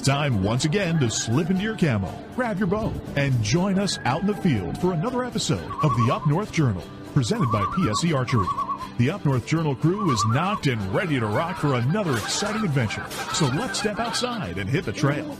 time once again to slip into your camo, grab your bow, and join us out in the field for another episode of the Up North Journal, presented by PSE Archery. The Up North Journal crew is knocked and ready to rock for another exciting adventure, so let's step outside and hit the trail.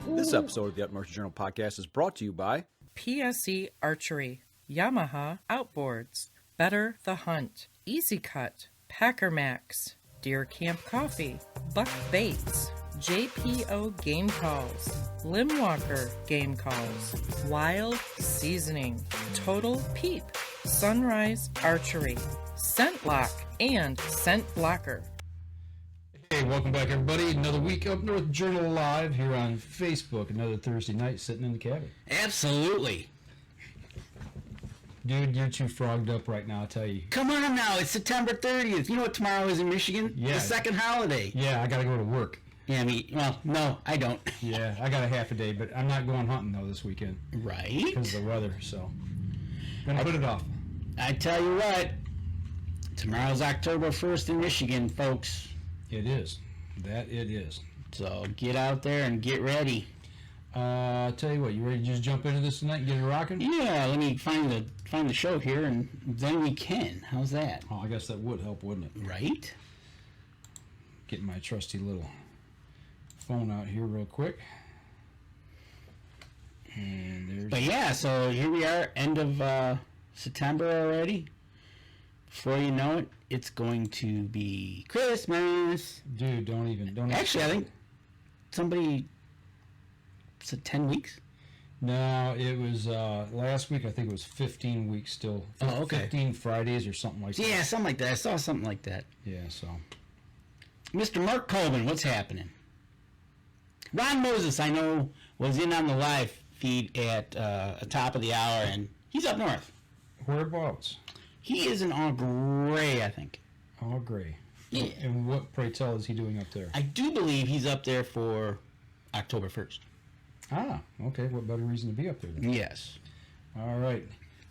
This episode of the Up North Journal podcast is brought to you by PSE Archery, Yamaha Outboards, Better the Hunt, Easy Cut, Packer Max, Deer Camp Coffee, Buckbaits, JPO Game Calls, Limwalker Game Calls, Wild Seasoning, Total Peep, Sunrise Archery, Scent Lock, and Scent Blocker. Hey, welcome back, everybody. Another week Up North Journal Live here on Facebook. Another Thursday night sitting in the cabin. Absolutely. Dude, you're too frogged up right now, I'll tell you. Come on now, it's September 30th. You know what tomorrow is in Michigan? Yeah. The second holiday. Yeah, I got to go to work. Yeah, well, no, I don't. Yeah, I got a half a day, but I'm not going hunting, though, this weekend. Right? Because of the weather, so. Gonna put it off. I tell you what, tomorrow's October 1st in Michigan, folks. It is. That it is. So get out there and get ready. Tell you what, you ready to just jump into this tonight and get it rocking? Yeah, let me find the show here, and then we can. How's that? Oh, I guess that would help, wouldn't it? Right? Getting my trusty little phone out here real quick. And there's... But yeah, so here we are, end of September already. Before you know it, it's going to be Christmas. Dude, don't Actually, I think somebody said 10 weeks. No, it was last week. I think it was 15 weeks still. Oh, okay. 15 Fridays or something like that. Yeah, something like that. I saw something like that. Yeah, so. Mr. Mark Coleman, what's happening? Ron Moses, I know, was in on the live feed at the top of the hour, and he's up north. Whereabouts? He is in All Gray, I think. All Gray. Yeah. And what, pray tell, is he doing up there? I do believe he's up there for October 1st. Ah, okay. What better reason to be up there then? Yes. All right.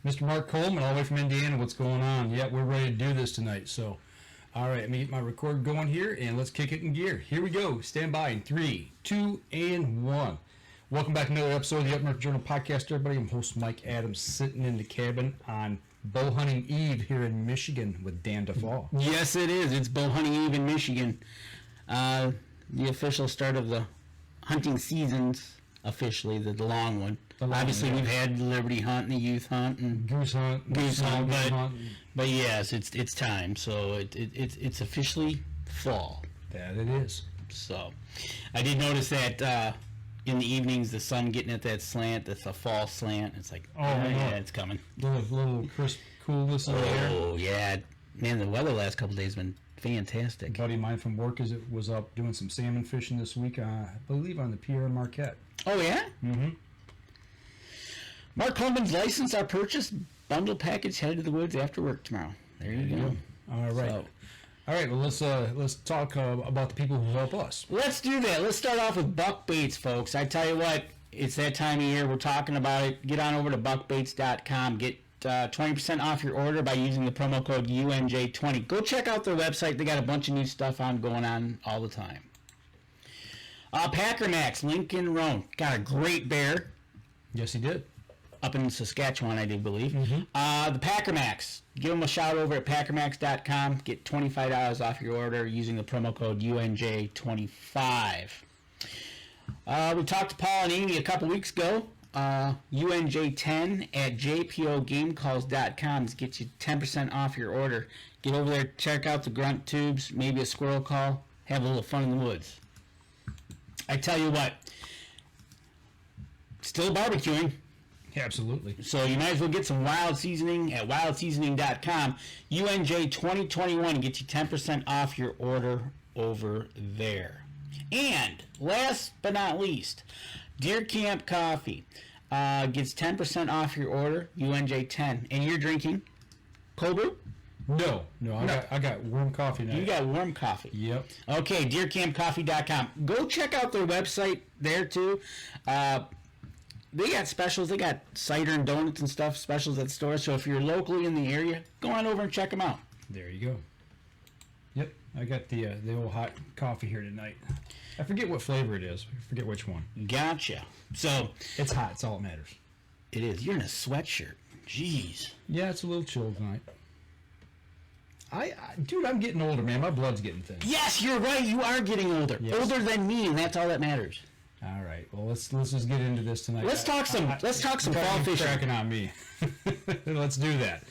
Mr. Mark Coleman, all the way from Indiana, what's going on? Yeah, we're ready to do this tonight. So, all right, let me get my record going here, and let's kick it in gear. Here we go. Stand by in 3, 2, and 1. Welcome back to another episode of the Up North Journal podcast, everybody. I'm host Mike Adams, sitting in the cabin on Bow Hunting Eve here in Michigan with Dan DeFall. Yes, it is. It's Bow Hunting Eve in Michigan. The official start of the hunting seasons, officially, the long one. Obviously, we've had the Liberty Hunt and the Youth Hunt and Goose Hunt, but yes, it's time. So it's officially fall. That it is. So I did notice that in the evenings, the sun getting at that slant, that's a fall slant. It's like, yeah, it's coming. Little crisp coolness in the air. Oh yeah, man, the weather the last couple of days has been fantastic. A buddy of mine from work was up doing some salmon fishing this week, I believe on the Pierre Marquette. Oh yeah? Mm-hmm. Mark Coleman's license are purchased. Bundle package headed to the woods after work tomorrow. There you go. All right. So, all right. Well, let's talk about the people who help us. let's do that. Let's start off with Buckbaits, folks. I tell you what, it's that time of year. We're talking about it. Get on over to buckbaits.com. Get 20% off your order by using the promo code UNJ20. Go check out their website. They got a bunch of new stuff going on all the time. Packer Max, Lincoln Roan, got a great bear. Yes, he did. Up in Saskatchewan, I do believe. Mm-hmm. The Packer Max. Give them a shout over at packermax.com. Get $25 off your order using the promo code UNJ25. We talked to Paul and Amy a couple weeks ago. UNJ10 at jpogamecalls.com gets you 10% off your order. Get over there, check out the grunt tubes, maybe a squirrel call, have a little fun in the woods. I tell you what, still barbecuing. Absolutely. So you might as well get some wild seasoning at wildseasoning.com. UNJ 2021 gets you 10% off your order over there. And last but not least, Deer Camp Coffee gets 10% off your order, UNJ 10. And you're drinking cold brew? No. I got warm coffee now. You got warm coffee. Yep. Okay, deercampcoffee.com. Go check out their website there too. They got specials. They got cider and donuts and stuff, specials at the store. So if you're locally in the area, go on over and check them out. There you go. Yep. I got the old hot coffee here tonight. I forget what flavor it is. I forget which one. Gotcha. So it's hot. It's all that matters. It is. You're in a sweatshirt. Jeez. Yeah, it's a little chilly tonight. Dude, I'm getting older, man. My blood's getting thin. Yes, you're right. You are getting older. Yes. Older than me, and that's all that matters. All right. Well, let's just get into this tonight. Let's talk some fall fishing. Cracking on me. Let's do that.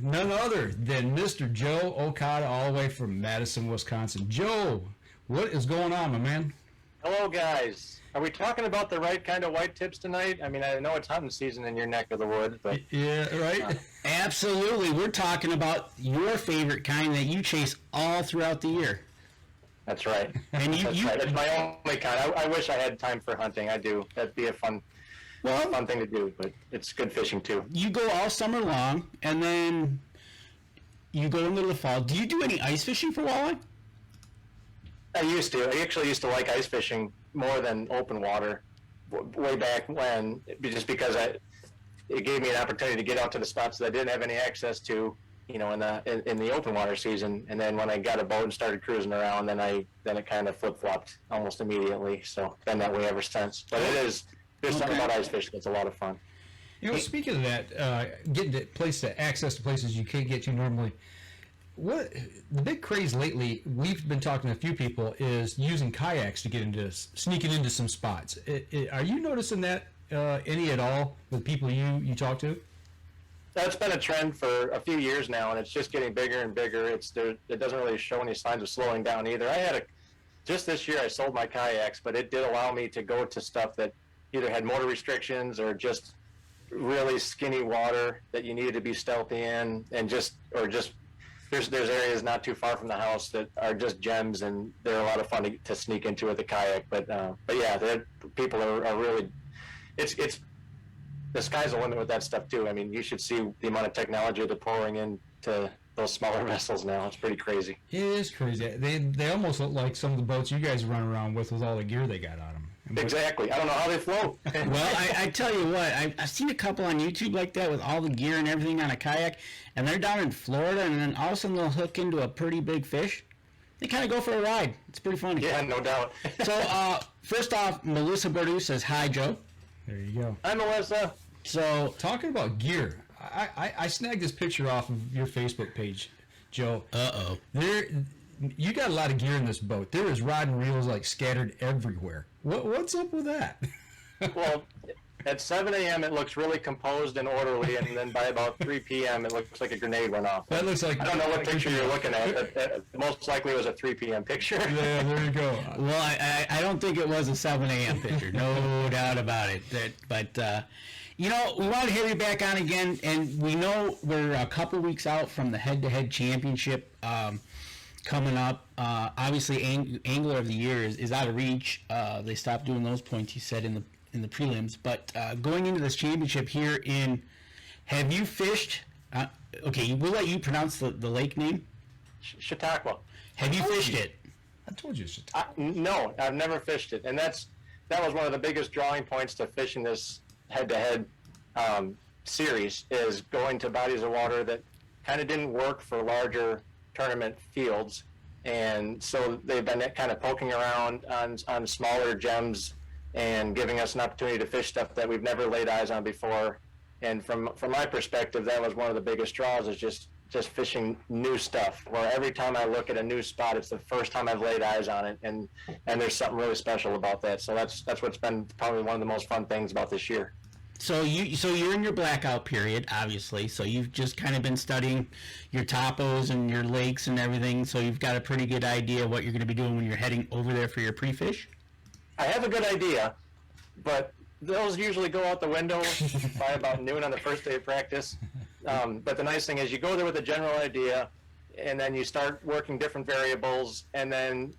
None other than Mr. Joe Okada, all the way from Madison, Wisconsin. Joe, what is going on, my man? Hello, guys. Are we talking about the right kind of white tips tonight? I mean, I know it's hunting season in your neck of the wood, but yeah, right. Absolutely, we're talking about your favorite kind that you chase all throughout the year. That's right. And That's right. It's my only kind. I wish I had time for hunting. I do. That'd be a fun thing to do, but it's good fishing too. You go all summer long, and then you go into the fall. Do you do any ice fishing for walleye? I used to. I actually used to like ice fishing more than open water way back when, just because it gave me an opportunity to get out to the spots that I didn't have any access to, in the open water season. And then when I got a boat and started cruising around, then it kind of flip-flopped almost immediately. So been that way ever since. But there's something about ice fishing that's a lot of fun. Speaking of that, getting to access to places you can't get to normally, what the big craze lately, we've been talking to a few people, is using kayaks to sneaking into some spots. Are you noticing that any at all with people you talk to? That's been a trend for a few years now, and it's just getting bigger and bigger. It doesn't really show any signs of slowing down either. Just this year I sold my kayaks, but it did allow me to go to stuff that either had motor restrictions or just really skinny water that you needed to be stealthy in, and there's areas not too far from the house that are just gems, and they're a lot of fun to sneak into with a kayak. But yeah, people are really, it's the sky's the limit with that stuff too. I mean, you should see the amount of technology they're pouring into those smaller vessels now. It's pretty crazy. It is crazy. They almost look like some of the boats you guys run around with all the gear they got on them. Exactly. I don't know how they float. Well, I tell you what, I've seen a couple on YouTube like that with all the gear and everything on a kayak, and they're down in Florida, and then all of a sudden they'll hook into a pretty big fish. They kind of go for a ride. It's pretty funny. Yeah, no doubt. So, first off, Melissa Bordeaux says, hi, Joe. There you go. Hi, Melissa. So, talking about gear, I snagged this picture off of your Facebook page, Joe. Uh-oh. You got a lot of gear in this boat. There is rod and reels scattered everywhere. What's up with that? Well, at 7 a.m. it looks really composed and orderly, and then by about 3 p.m. it looks like a grenade went off. That looks like... I don't know what picture you're looking at, but most likely it was a 3 p.m. picture. Yeah, there you go. Well, I don't think it was a 7 a.m. picture. No doubt about it. But we want to have you back on again, and we know we're a couple weeks out from the Head Championship coming up. Obviously, Angler of the Year is out of reach. They stopped doing those points, he said, in the prelims. But going into this championship here have you fished? Okay, we'll let you pronounce the lake name. Chautauqua. Have you fished it? I told you Chautauqua. No, I've never fished it, and that was one of the biggest drawing points to fishing this head-to-head series, is going to bodies of water that kind of didn't work for larger tournament fields, and so they've been kind of poking around on smaller gems and giving us an opportunity to fish stuff that we've never laid eyes on before. And from my perspective, that was one of the biggest draws, is just fishing new stuff, where every time I look at a new spot, it's the first time I've laid eyes on it, and there's something really special about that. So that's what's been probably one of the most fun things about this year. So you're in your blackout period, obviously. So you've just kind of been studying your topos and your lakes and everything. So you've got a pretty good idea of what you're going to be doing when you're heading over there for your pre-fish? I have a good idea, but those usually go out the window by about noon on the first day of practice. But the nice thing is you go there with a general idea, and then you start working different variables, and then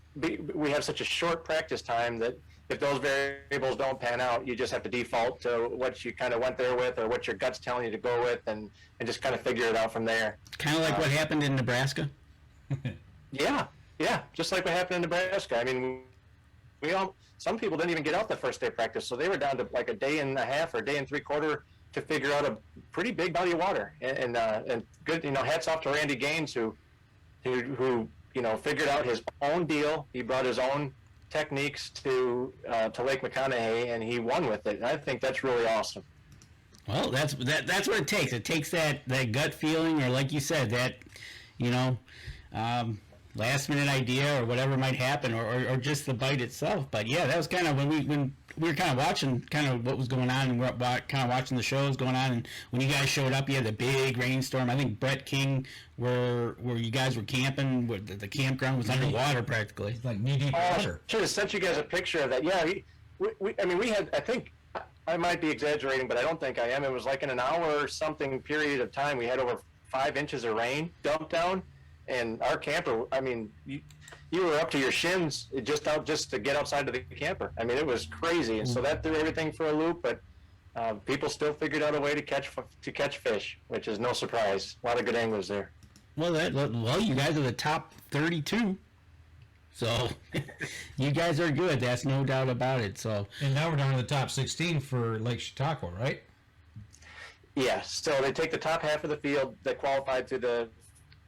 we have such a short practice time that if those variables don't pan out, you just have to default to what you kind of went there with, or what your gut's telling you to go with, and just kind of figure it out from there. Kind of like what happened in Nebraska? Yeah, just like what happened in Nebraska. I mean, some people didn't even get out the first day of practice, so they were down to like a day and a half or a day and three-quarter to figure out a pretty big body of water. And good, hats off to Randy Gaines, who figured out his own deal. He brought his own techniques to Lake McConaughey, and he won with it. And I think that's really awesome. Well, that's what it takes. It takes that gut feeling, or like you said, that last minute idea or whatever might happen, or just the bite itself. But yeah, that was kind of when we were kind of watching kind of what was going on, and we're kind of watching the shows going on. And when you guys showed up, you had the big rainstorm. I think Brett King, where you guys were camping, where the campground was underwater practically. It's like knee-deep water. Should have sent you guys a picture of that. Yeah, we had, I think, I might be exaggerating, but I don't think I am. It was like in an hour or something period of time, we had over 5 inches of rain dumped down, and our camper, I mean, you were up to your shins just to get outside of the camper. I mean, it was crazy, and so that threw everything for a loop. But people still figured out a way to catch fish, which is no surprise. A lot of good anglers there. Well, you guys are the top 32. So, you guys are good. That's no doubt about it. So, and now we're down to the top 16 for Lake Chautauqua, right? Yeah. So they take the top half of the field that qualified through the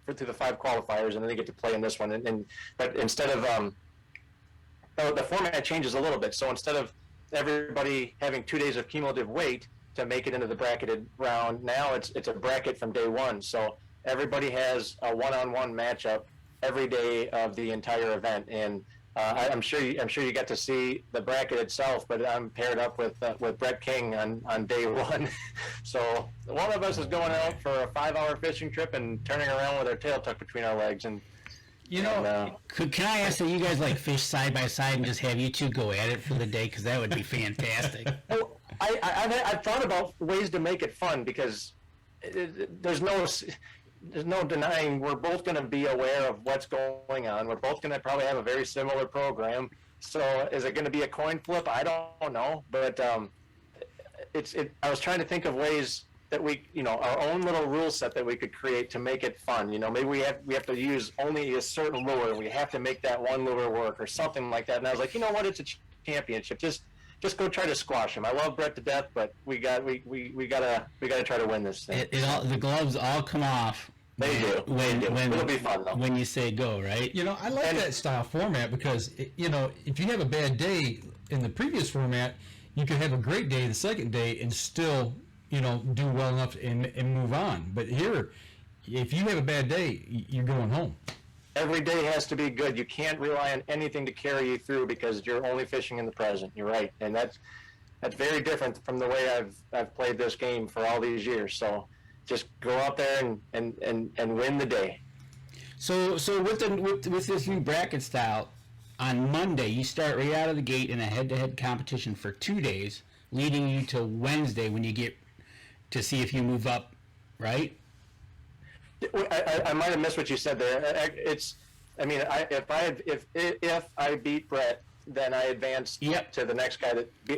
5 qualifiers, and then they get to play in this one. But instead of the format changes a little bit. So instead of everybody having 2 days of cumulative wait to make it into the bracketed round, now it's a bracket from day one. So everybody has a one-on-one matchup every day of the entire event, and I'm sure you got to see the bracket itself. But I'm paired up with Brett King on day one, so one of us is going out for a 5-hour fishing trip and turning around with our tail tucked between our legs. And can I ask that you guys like fish side by side and just have you two go at it for the day, because that would be fantastic. Well, I've thought about ways to make it fun, because there's no denying we're both going to be aware of what's going on. We're both going to probably have a very similar program. So is it going to be a coin flip? I don't know. But I was trying to think of ways that we, our own little rule set that we could create to make it fun. Maybe we have to use only a certain lure. We have to make that one lure work or something like that. And I was like, you know what? It's a championship. Just go try to squash him. I love Brett to death, but we gotta try to win this thing. The gloves all come off. They do. It'll be fun though. When you say go, right? I like that style format, because if you have a bad day in the previous format, you could have a great day the second day and still do well enough and move on. But here, if you have a bad day, you're going home. Every day has to be good. You can't rely on anything to carry you through, because you're only fishing in the present. You're right, and that's very different from the way I've played this game for all these years. So just go out there and win the day. So with this new bracket style, on Monday you start right out of the gate in a head-to-head competition for 2 days, leading you to Wednesday when you get to see if you move up, right? I might have missed what you said there. If I beat Brett, then I advance to the next guy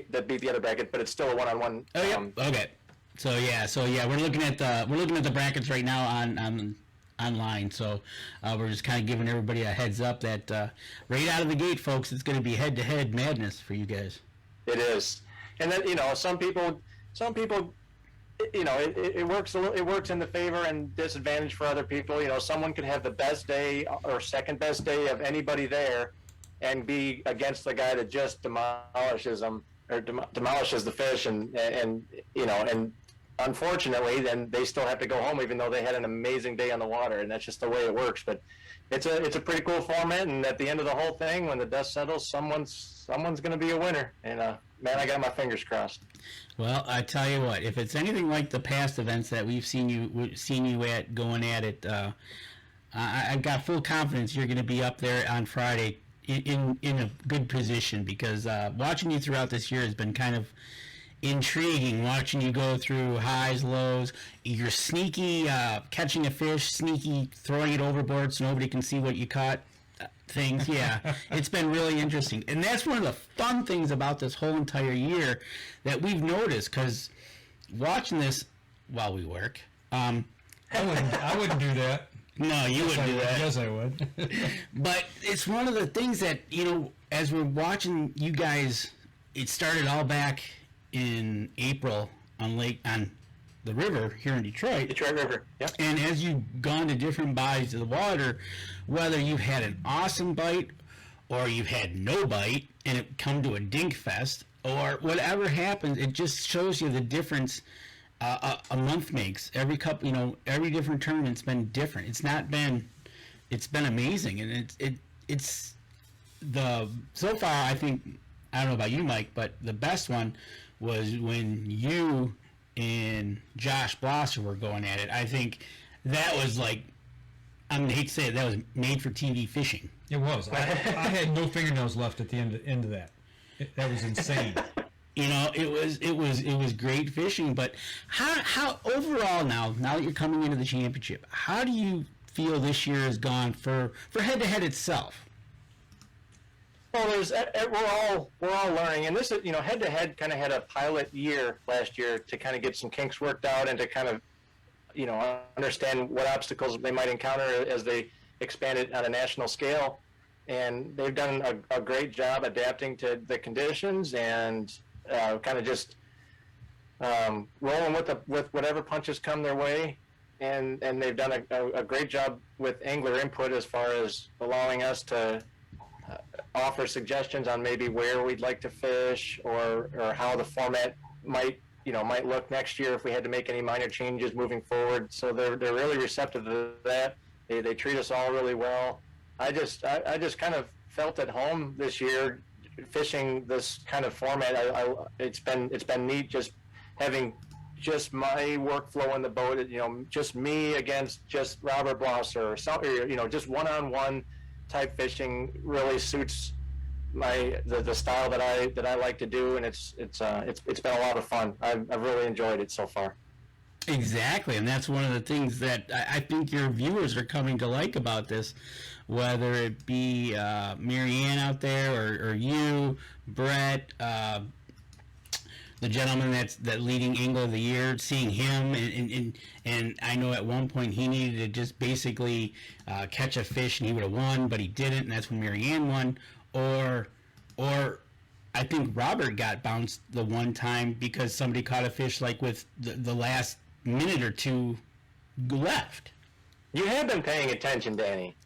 that beat the other bracket, but it's still a one-on-one. Oh, yeah. Okay. So we're looking at the brackets right now on online. So we're just kind of giving everybody a heads up that right out of the gate, folks, it's going to be head-to-head madness for you guys. It is, and then some people. It works in the favor and disadvantage for other people. Someone could have the best day or second best day of anybody there and be against the guy that just demolishes them or demolishes the fish, and unfortunately then they still have to go home even though they had an amazing day on the water, and that's just the way it works. But it's a pretty cool format, and at the end of the whole thing, when the dust settles, someone's going to be a winner, and man, I got my fingers crossed. Well, I tell you what, if it's anything like the past events that we've seen you at going at it, I've got full confidence you're going to be up there on Friday in a good position, because watching you throughout this year has been kind of intriguing, watching you go through highs, lows. You're sneaky catching a fish, sneaky throwing it overboard so nobody can see what you caught. Things, yeah. It's been really interesting. And that's one of the fun things about this whole entire year that we've noticed, because watching this while we work. I wouldn't do that. No, you wouldn't do that. Yes, I would. But it's one of the things that, as we're watching you guys, it started all back in April on the river here in Detroit. Detroit River, yeah. And as you've gone to different bodies of the water, whether you've had an awesome bite or you've had no bite and it come to a dink fest or whatever happens, it just shows you the difference a month makes. Every couple, every different tournament's been different. It's been amazing, and it's so far, I think, I don't know about you, Mike, but the best one was when you and Josh Blosser were going at it. I think that was like, I hate to say it, that was made for TV fishing. It was. I had no fingernails left at the end of that. That was insane. It was great fishing. But how overall now that you're coming into the championship, how do you feel this year has gone for head to head itself? Well, we're all learning, and this is head to head kind of had a pilot year last year to kind of get some kinks worked out and to kind of understand what obstacles they might encounter as they expand it on a national scale. And they've done a great job adapting to the conditions and kind of just rolling with whatever punches come their way. And they've done a great job with angler input as far as allowing us to offer suggestions on maybe where we'd like to fish or how the format might look next year if we had to make any minor changes moving forward. So they're really receptive to that. They treat us all really well. I just kind of felt at home this year fishing this kind of format. It's been neat just having just my workflow in the boat, just me against just Robert Blosser or just one-on-one type fishing really suits the style that I like to do, and it's been a lot of fun. I've really enjoyed it so far. Exactly, and that's one of the things that I think your viewers are coming to like about this, whether it be Marianne out there or you, Brett, the gentleman that leading angler of the year, seeing him, and I know at one point he needed to just basically catch a fish and he would have won, but he didn't, and that's when Marianne won. Or I think Robert got bounced the one time because somebody caught a fish like with the last minute or two left. You have been paying attention, Danny.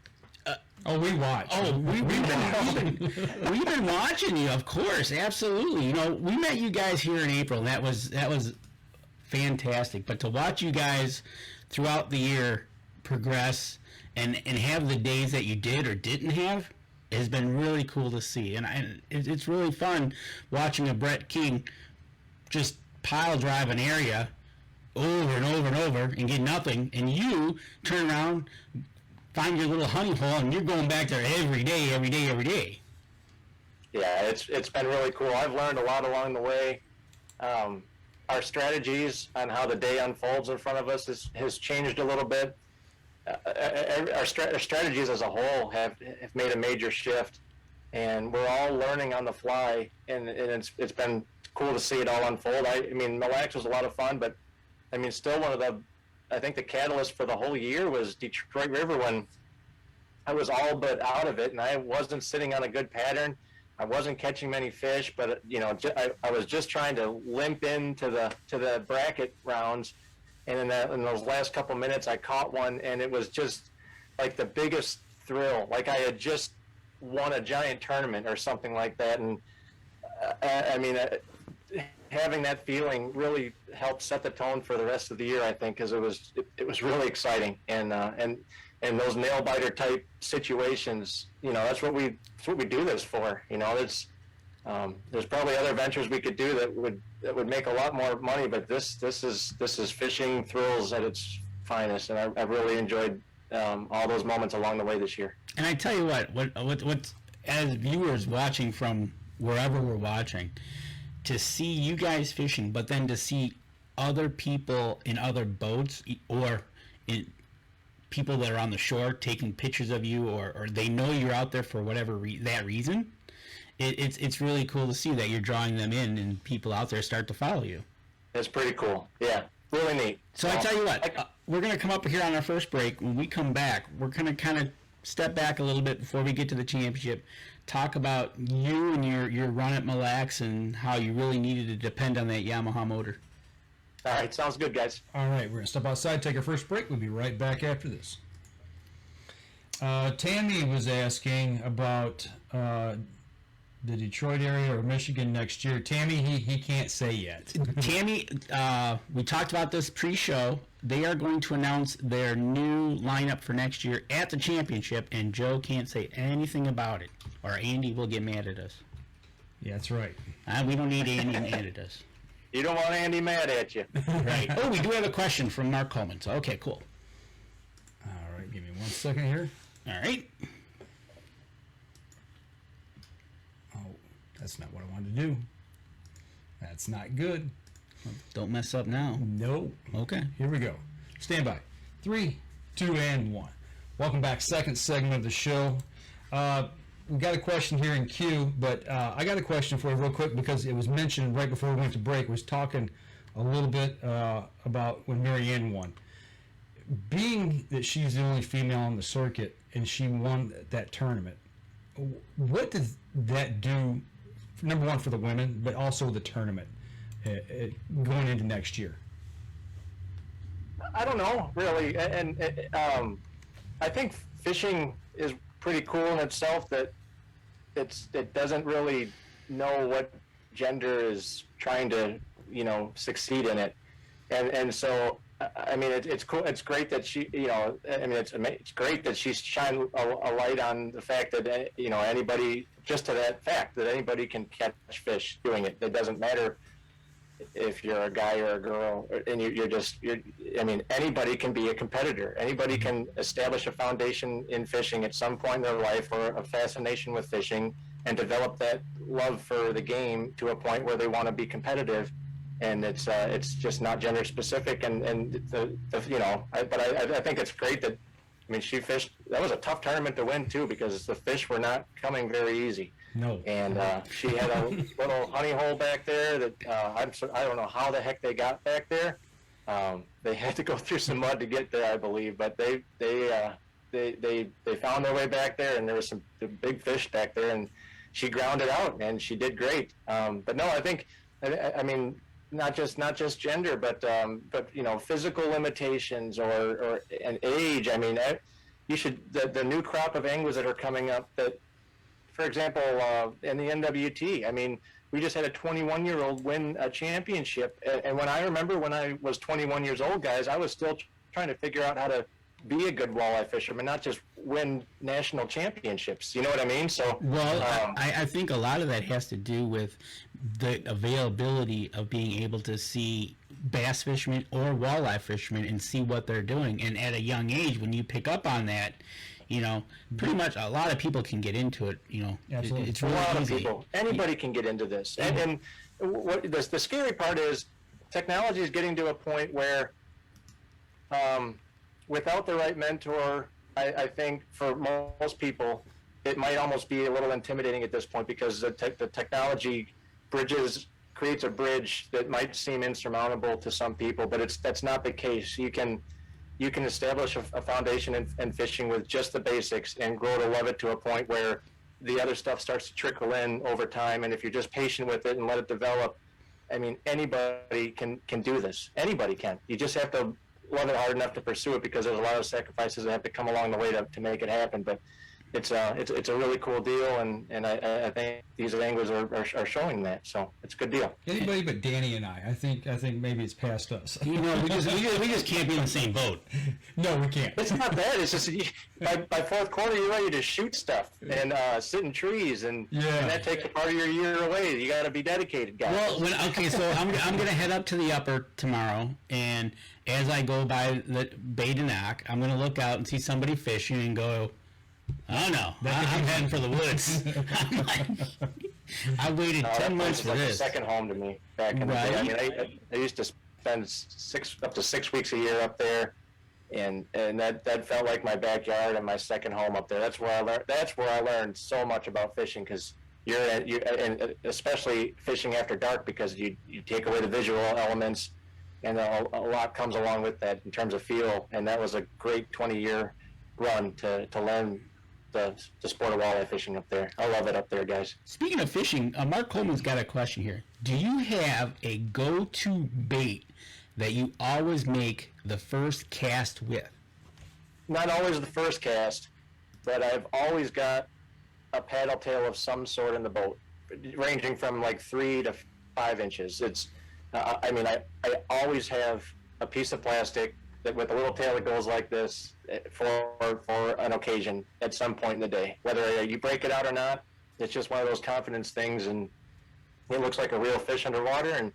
We watch. We've been watching you, of course, absolutely. We met you guys here in April, and that was fantastic. But to watch you guys throughout the year progress and have the days that you did or didn't have has been really cool to see. And it's really fun watching a Brett King just pile drive an area over and over and over and get nothing, and you turn around, find your little honey hole, and you're going back there every day. Yeah, it's been really cool. I've learned a lot along the way. Our strategies on how the day unfolds in front of us has changed a little bit. Our strategies as a whole have made a major shift, and we're all learning on the fly, and it's been cool to see it all unfold. I mean, Mille Lacs was a lot of fun, but I mean, still I think the catalyst for the whole year was Detroit River, when I was all but out of it, and I wasn't sitting on a good pattern. I wasn't catching many fish, but I was just trying to limp into the bracket rounds, and in those last couple minutes, I caught one, and it was just like the biggest thrill, like I had just won a giant tournament or something like that. And I mean, having that feeling really helped set the tone for the rest of the year, I think, because it was really exciting, and those nail biter type situations, that's what we do this for. There's probably other ventures we could do that would make a lot more money, but this is fishing thrills at its finest, and I really enjoyed all those moments along the way this year. And I tell you what as viewers watching from wherever we're watching, to see you guys fishing, but then to see other people in other boats or in people that are on the shore taking pictures of you, or they know you're out there for whatever reason, it's really cool to see that you're drawing them in and people out there start to follow you. It's pretty cool. Yeah, really neat. So I tell you what, we're going to come up here on our first break. When we come back, we're going to kind of step back a little bit before we get to the championship, talk about you and your run at Mille Lacs and how you really needed to depend on that Yamaha motor. All right, sounds good, guys. All right, we're going to step outside, take our first break. We'll be right back after this. Tammy was asking about the Detroit area or Michigan next year. Tammy, he can't say yet. Tammy, we talked about this pre-show. They are going to announce their new lineup for next year at the championship, and Joe can't say anything about it, or Andy will get mad at us. Yeah, that's right. We don't need Andy mad at us. You don't want Andy mad at you. Right. Oh, we do have a question from Mark Coleman. So, okay, cool. All right, give me 1 second here. All right. Oh, that's not what I wanted to do. That's not good. Don't mess up now. No. Okay. Here we go. Stand by. 3, 2, and 1. Welcome back. Second segment of the show. We got a question here in queue, but I got a question for you real quick because it was mentioned right before we went to break. We was talking a little bit about when Marianne won. Being that she's the only female on the circuit and she won that tournament, what does that do, number one, for the women, but also the tournament going into next year? I don't know, really. And I think fishing is pretty cool in itself, that it doesn't really know what gender is trying to, succeed in it. And so, I mean, it's cool. It's great that she, it's great that she's shined a light on the fact that, anybody, just to that fact that anybody can catch fish doing it. It doesn't matter if you're a guy or a girl, and anybody can be a competitor. Anybody can establish a foundation in fishing at some point in their life, or a fascination with fishing, and develop that love for the game to a point where they want to be competitive. And it's just not gender specific. And I think it's great that, she fished. That was a tough tournament to win too, because the fish were not coming very easy. No. And she had a little honey hole back there that I don't know how the heck they got back there. They had to go through some mud to get there, I believe. But they found their way back there, and there was some big fish back there, and she ground it out, and she did great. But no, I think, not just gender, but physical limitations or an age. You should, the new crop of anglers that are coming up, that, for example, in the NWT, we just had a 21-year-old win a championship. And when I was 21 years old, guys, I was still trying to figure out how to be a good walleye fisherman, not just win national championships. You know what I mean? So, well, I think a lot of that has to do with the availability of being able to see bass fishermen or walleye fishermen and see what they're doing. And at a young age, when you pick up on that, pretty much a lot of people can get into it. Absolutely. It's really a lot easy. of people. Anybody can get into this. And what the scary part is, technology is getting to a point where, without the right mentor, I think for most people, it might almost be a little intimidating at this point, because the technology creates a bridge that might seem insurmountable to some people, but that's not the case. You can establish a foundation in fishing with just the basics and grow to love it to a point where the other stuff starts to trickle in over time. And if you're just patient with it and let it develop, anybody can do this. Anybody can. You just have to love it hard enough to pursue it, because there's a lot of sacrifices that have to come along the way to make it happen. But it's a really cool deal, and I think these anglers are showing that, so it's a good deal. Anybody but Danny and I think maybe it's past us. we just can't be in the same boat. No, we can't. It's not that. It's just by fourth quarter, you're ready to shoot stuff and sit in trees, and that takes a part of your year away. You got to be dedicated, guys. Well, so I'm gonna head up to the upper tomorrow, and as I go by the Bay de Noc, I'm gonna look out and see somebody fishing and go, oh no, I'm heading for the woods. I waited 10 months for this. It's like a second home to me back in the day. I used to spend 6 weeks a year up there, and that felt like my backyard and my second home up there. That's where I learned so much about fishing, because and especially fishing after dark, because you take away the visual elements, and a lot comes along with that in terms of feel. And that was a great 20-year run to learn the sport of walleye fishing up there. I love it up there, guys. Speaking of fishing, Mark Coleman's got a question here. Do you have a go-to bait that you always make the first cast with? Not always the first cast, but I've always got a paddle tail of some sort in the boat, ranging from like 3 to 5 inches. It's, I always have a piece of plastic that with a little tail that goes like this for an occasion at some point in the day. Whether you break it out or not, it's just one of those confidence things, and it looks like a real fish underwater.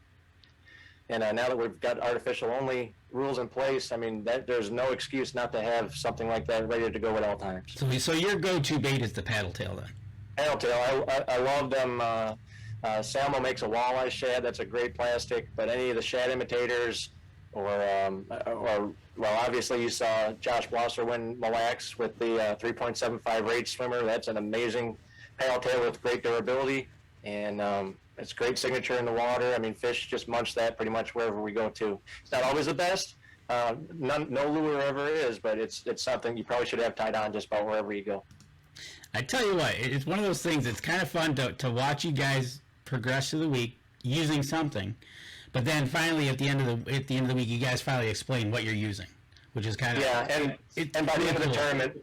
And now that we've got artificial only rules in place, I mean, there's no excuse not to have something like that ready to go at all times. So your go-to bait is the paddle tail then? Paddle tail, I love them. Salmo makes a walleye shad. That's a great plastic. But any of the shad imitators, or obviously you saw Josh Blosser win Mille Lacs with the 3.75 rate swimmer. That's an amazing paddle tail with great durability, and it's great signature in the water. I mean, fish just munch that pretty much wherever we go to. It's not always the best. No lure ever is, but it's something you probably should have tied on just about wherever you go. I tell you what, it's one of those things. It's kind of fun to watch you guys progress through the week using something, but then finally at the end of the week, you guys finally explain what you're using, which is kind of and by the end of the tournament,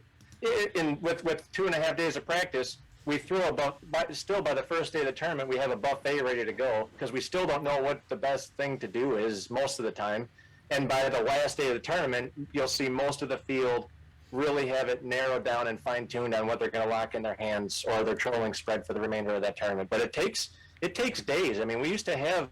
with 2.5 days of practice, we throw by the first day of the tournament, we have a buffet ready to go, because we still don't know what the best thing to do is most of the time. And by the last day of the tournament, you'll see most of the field really have it narrowed down and fine-tuned on what they're going to lock in their hands or their trolling spread for the remainder of that tournament. But it takes days. I mean, we used to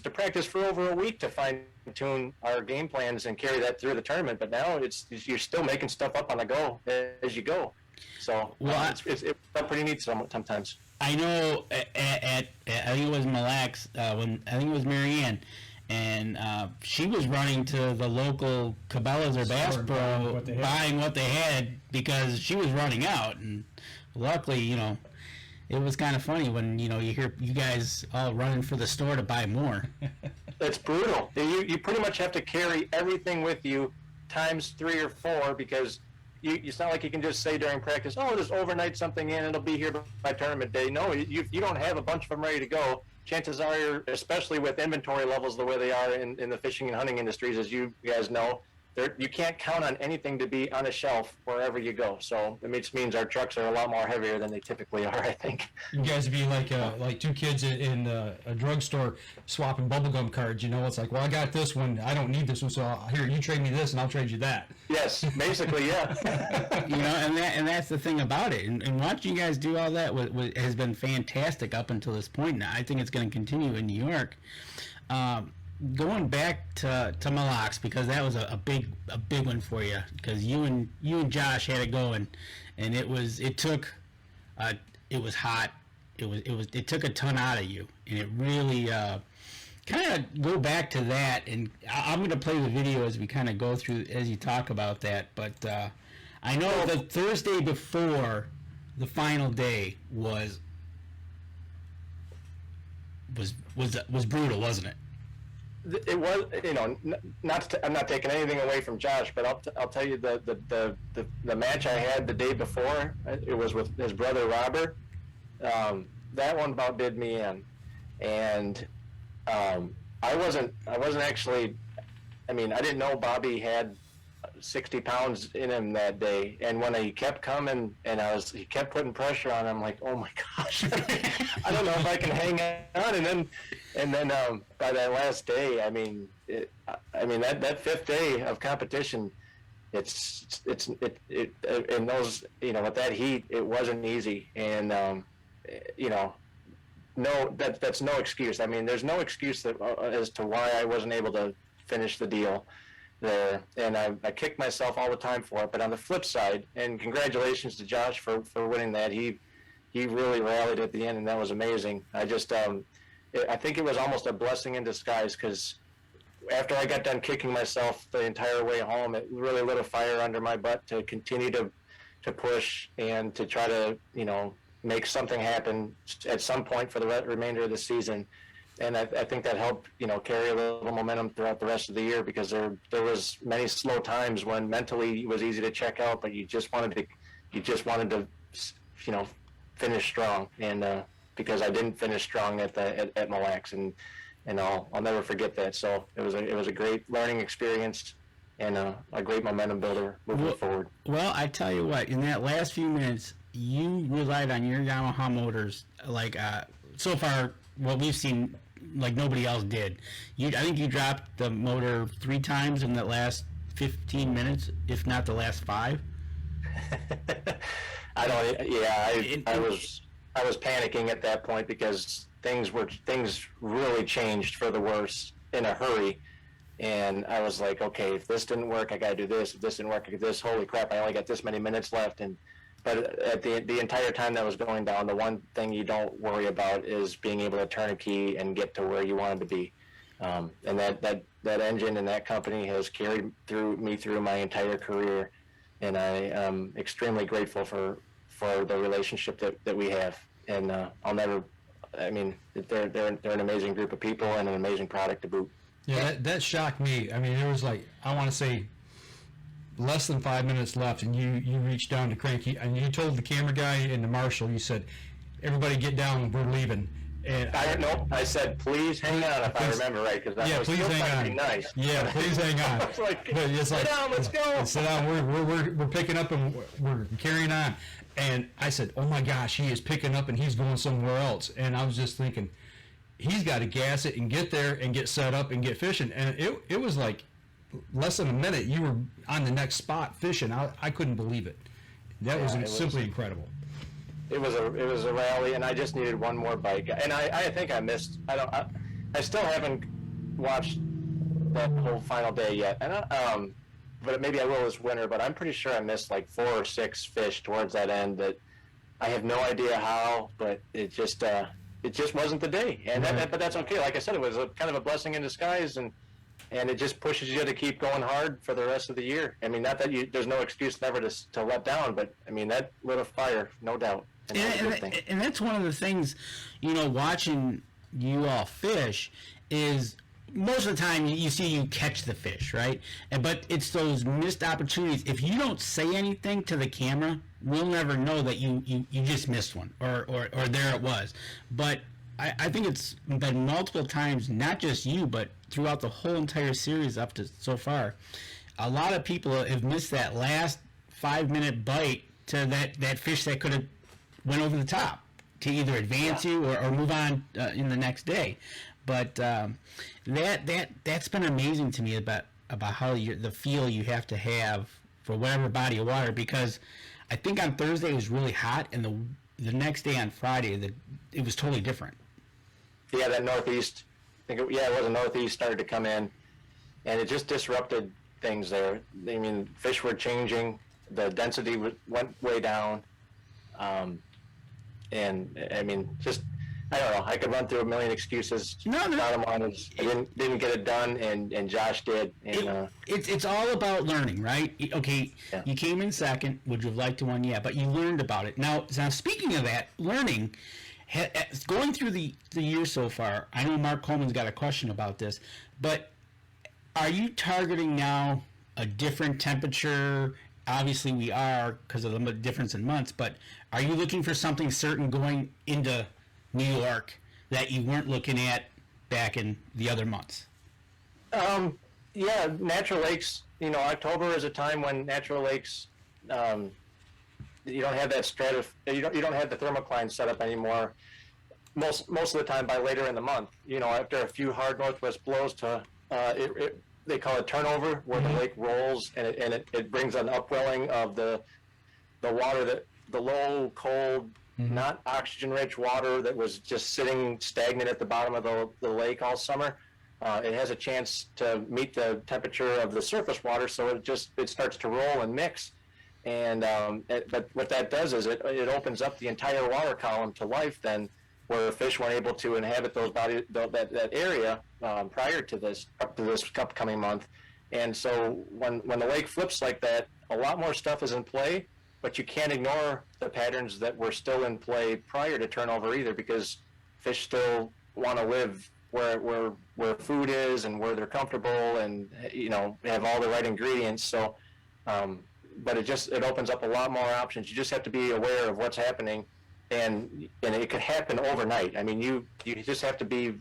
practice for over a week to fine-tune our game plans and carry that through the tournament. But now you're still making stuff up on the go as you go. So it's pretty neat sometimes. I know at I think it was Mille Lacs, when I think it was Marianne, and she was running to the local Cabela's or Bass Pro buying what they had because she was running out. And luckily, it was kind of funny when you hear you guys all running for the store to buy more. It's brutal. You pretty much have to carry everything with you times 3 or 4, because it's not like you can just say during practice, oh, just overnight something in, it'll be here by tournament day. No, you don't have a bunch of them ready to go. Chances are, especially with inventory levels the way they are in the fishing and hunting industries, as you guys know, you can't count on anything to be on a shelf wherever you go. So it just means our trucks are a lot more heavier than they typically are, I think. You guys would be like two kids in a drugstore swapping bubblegum cards. It's like, well, I got this one. I don't need this one, so here, you trade me this, and I'll trade you that. Yes, basically, yeah. And that's the thing about it. And watching you guys do all that has been fantastic up until this point. Now I think it's going to continue in New York. Going back to Mille Lacs, because that was a big one for you, because you and Josh had it going, and it was hot. It took a ton out of you, and it really kind of go back to that. And I'm going to play the video as we kind of go through as you talk about that. But I know the Thursday before the final day was brutal, wasn't it? It was, I'm not taking anything away from Josh, but I'll tell you the match I had the day before, it was with his brother Robert. That one about did me in, and I wasn't actually. I mean, I didn't know Bobby had 60 pounds in him that day, and when he kept coming and he kept putting pressure on him, like, oh my gosh, I don't know if I can hang on. And then by that last day, I mean that 5th day of competition, it's in those, with that heat, it wasn't easy, and no, that's no excuse. I mean, there's no excuse as to why I wasn't able to finish the deal there, and I kick myself all the time for it. But on the flip side, and congratulations to Josh for winning that. He really rallied at the end, and that was amazing. I think it was almost a blessing in disguise, because after I got done kicking myself the entire way home, it really lit a fire under my butt to continue to push and to try to make something happen at some point for the remainder of the season. And I think that helped, carry a little momentum throughout the rest of the year, because there was many slow times when mentally it was easy to check out, but you just wanted to finish strong. And because I didn't finish strong at Mille Lacs, and and I'll never forget that. So it was a great learning experience and a great momentum builder moving forward. Well, I tell you what, in that last few minutes, you relied on your Yamaha motors like so far what we've seen like nobody else did. I think you dropped the motor 3 times in the last 15 minutes, if not the last 5. I was panicking at that point because things really changed for the worse in a hurry. And I was like, okay, if this didn't work, I got to do this. If this didn't work, I got this. Holy crap, I only got this many minutes left. But at the entire time that was going down, the one thing you don't worry about is being able to turn a key and get to where you wanted to be. And that engine and that company has carried me through my entire career. And I am extremely grateful for the relationship that we have. And they're an amazing group of people and an amazing product to boot. Yeah, that shocked me. I mean, there was like, I want to say, less than 5 minutes left, and you reached down to cranky, and you told the camera guy and the marshal, you said, "Everybody get down, we're leaving." And I said, "Please hang on," if I remember right, because that was please still hang on. pretty nice. Yeah, please hang on. It's like, But it's sit down, let's go. Sit down. We're picking up and we're carrying on. And I said, "Oh my gosh, he is picking up and he's going somewhere else." And I was just thinking, he's got to gas it and get there and get set up and get fishing. And it was like less than a minute, you were on the next spot fishing. I couldn't believe it. That was simply incredible. It was a rally, and I just needed one more bike. And I think I missed. I still haven't watched that whole final day yet. And but maybe I will this winter. But I'm pretty sure I missed like 4 or 6 fish towards that end. That I have no idea how, but it just wasn't the day. And but that's okay. Like I said, it was a kind of a blessing in disguise, and it just pushes you to keep going hard for the rest of the year. I mean, not that there's no excuse never to let down, but I mean, that lit a fire, no doubt. And that's one of the things, watching you all fish is most of the time you see you catch the fish, right? But it's those missed opportunities. If you don't say anything to the camera, we'll never know that you just missed one or there it was. But I think it's been multiple times, not just you, but throughout the whole entire series up to so far. A lot of people have missed that last 5-minute bite to that fish that could have went over the top to either advance you or move on in the next day. But that's been amazing to me about how the feel you have to have for whatever body of water, because I think on Thursday it was really hot, and the next day on Friday it was totally different. Yeah, that northeast. It was a northeast started to come in, and it just disrupted things there. I mean, fish were changing, the density went way down, and I mean, just I don't know. I could run through a million excuses. Bottom line is, I didn't get it done, and Josh did. And it's all about learning, right? Okay, yeah. You came in second. Would you have liked to win? Yeah, but you learned about it. Now speaking of that, learning. Going through the year so far, I know Mark Coleman's got a question about this, but are you targeting now a different temperature? Obviously we are because of the difference in months, but are you looking for something certain going into New York that you weren't looking at back in the other months? Yeah, natural lakes, October is a time when natural lakes, you don't have that you don't have the thermocline set up anymore. Most of the time by later in the month, after a few hard northwest blows they call it turnover, where the lake rolls and it brings an upwelling of the water, the low, cold, not oxygen-rich water that was just sitting stagnant at the bottom of the lake all summer. It has a chance to meet the temperature of the surface water, so it starts to roll and mix. And but what that does is it opens up the entire water column to life then, where fish weren't able to inhabit that area prior to this upcoming month. And so when the lake flips like that, a lot more stuff is in play, but you can't ignore the patterns that were still in play prior to turnover either, because fish still want to live where food is and where they're comfortable and have all the right ingredients. So but it opens up a lot more options. You just have to be aware of what's happening, and it could happen overnight. I mean, you just have to be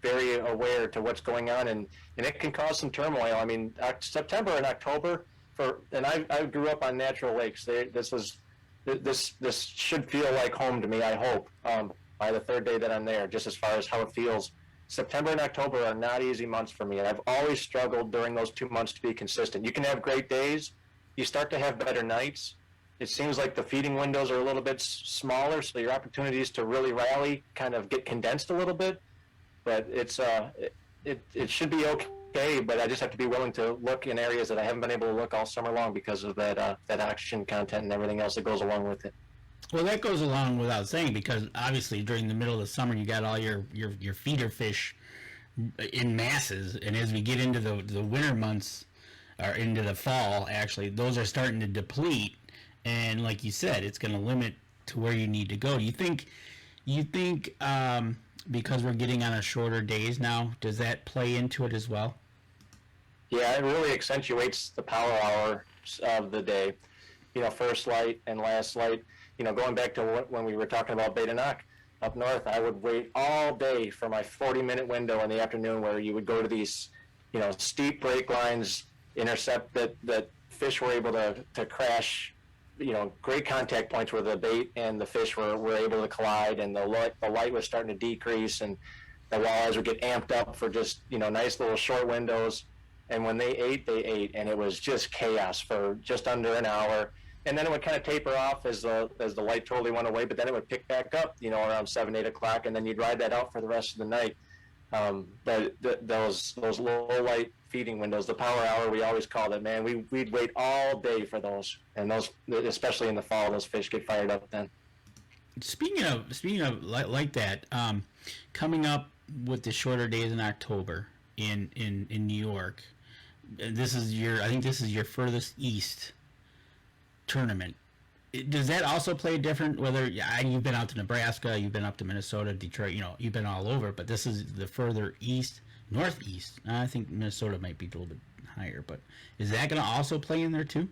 very aware to what's going on, and it can cause some turmoil. I mean, September and October I grew up on natural lakes. This should feel like home to me, I hope, by the third day that I'm there, just as far as how it feels. September and October are not easy months for me, and I've always struggled during those 2 months to be consistent. You can have great days. You start to have better nights. It seems like the feeding windows are a little bit smaller, so your opportunities to really rally kind of get condensed a little bit. But it should be okay, but I just have to be willing to look in areas that I haven't been able to look all summer long because of that oxygen content and everything else that goes along with it. Well, that goes along without saying, because obviously during the middle of the summer you got all your feeder fish in masses, and as we get into the winter months, or into the fall, actually, those are starting to deplete, and like you said, it's going to limit to where you need to go. You think because we're getting on a shorter days now, does that play into it as well? Yeah, it really accentuates the power hours of the day. First light and last light. Going back to when we were talking about bait and knock up north, I would wait all day for my 40-minute window in the afternoon where you would go to these, steep break lines, intercept that fish were able to crash, great contact points where the bait and the fish were able to collide, and the light was starting to decrease, and the walleyes would get amped up for just, nice little short windows. And when they ate, and it was just chaos for just under an hour. And then it would kind of taper off as the light totally went away, but then it would pick back up, around 7, 8 o'clock, and then you'd ride that out for the rest of the night. But those low light feeding windows, the power hour, we always called it, man. We'd wait all day for those, and those, especially in the fall, those fish get fired up then. Speaking of like that, coming up with the shorter days in October in New York, I think this is your furthest east tournament. Does that also play different? Whether you've been out to Nebraska, you've been up to Minnesota, Detroit, you've been all over, but this is the further east, northeast. I think Minnesota might be a little bit higher, but is that going to also play in there too?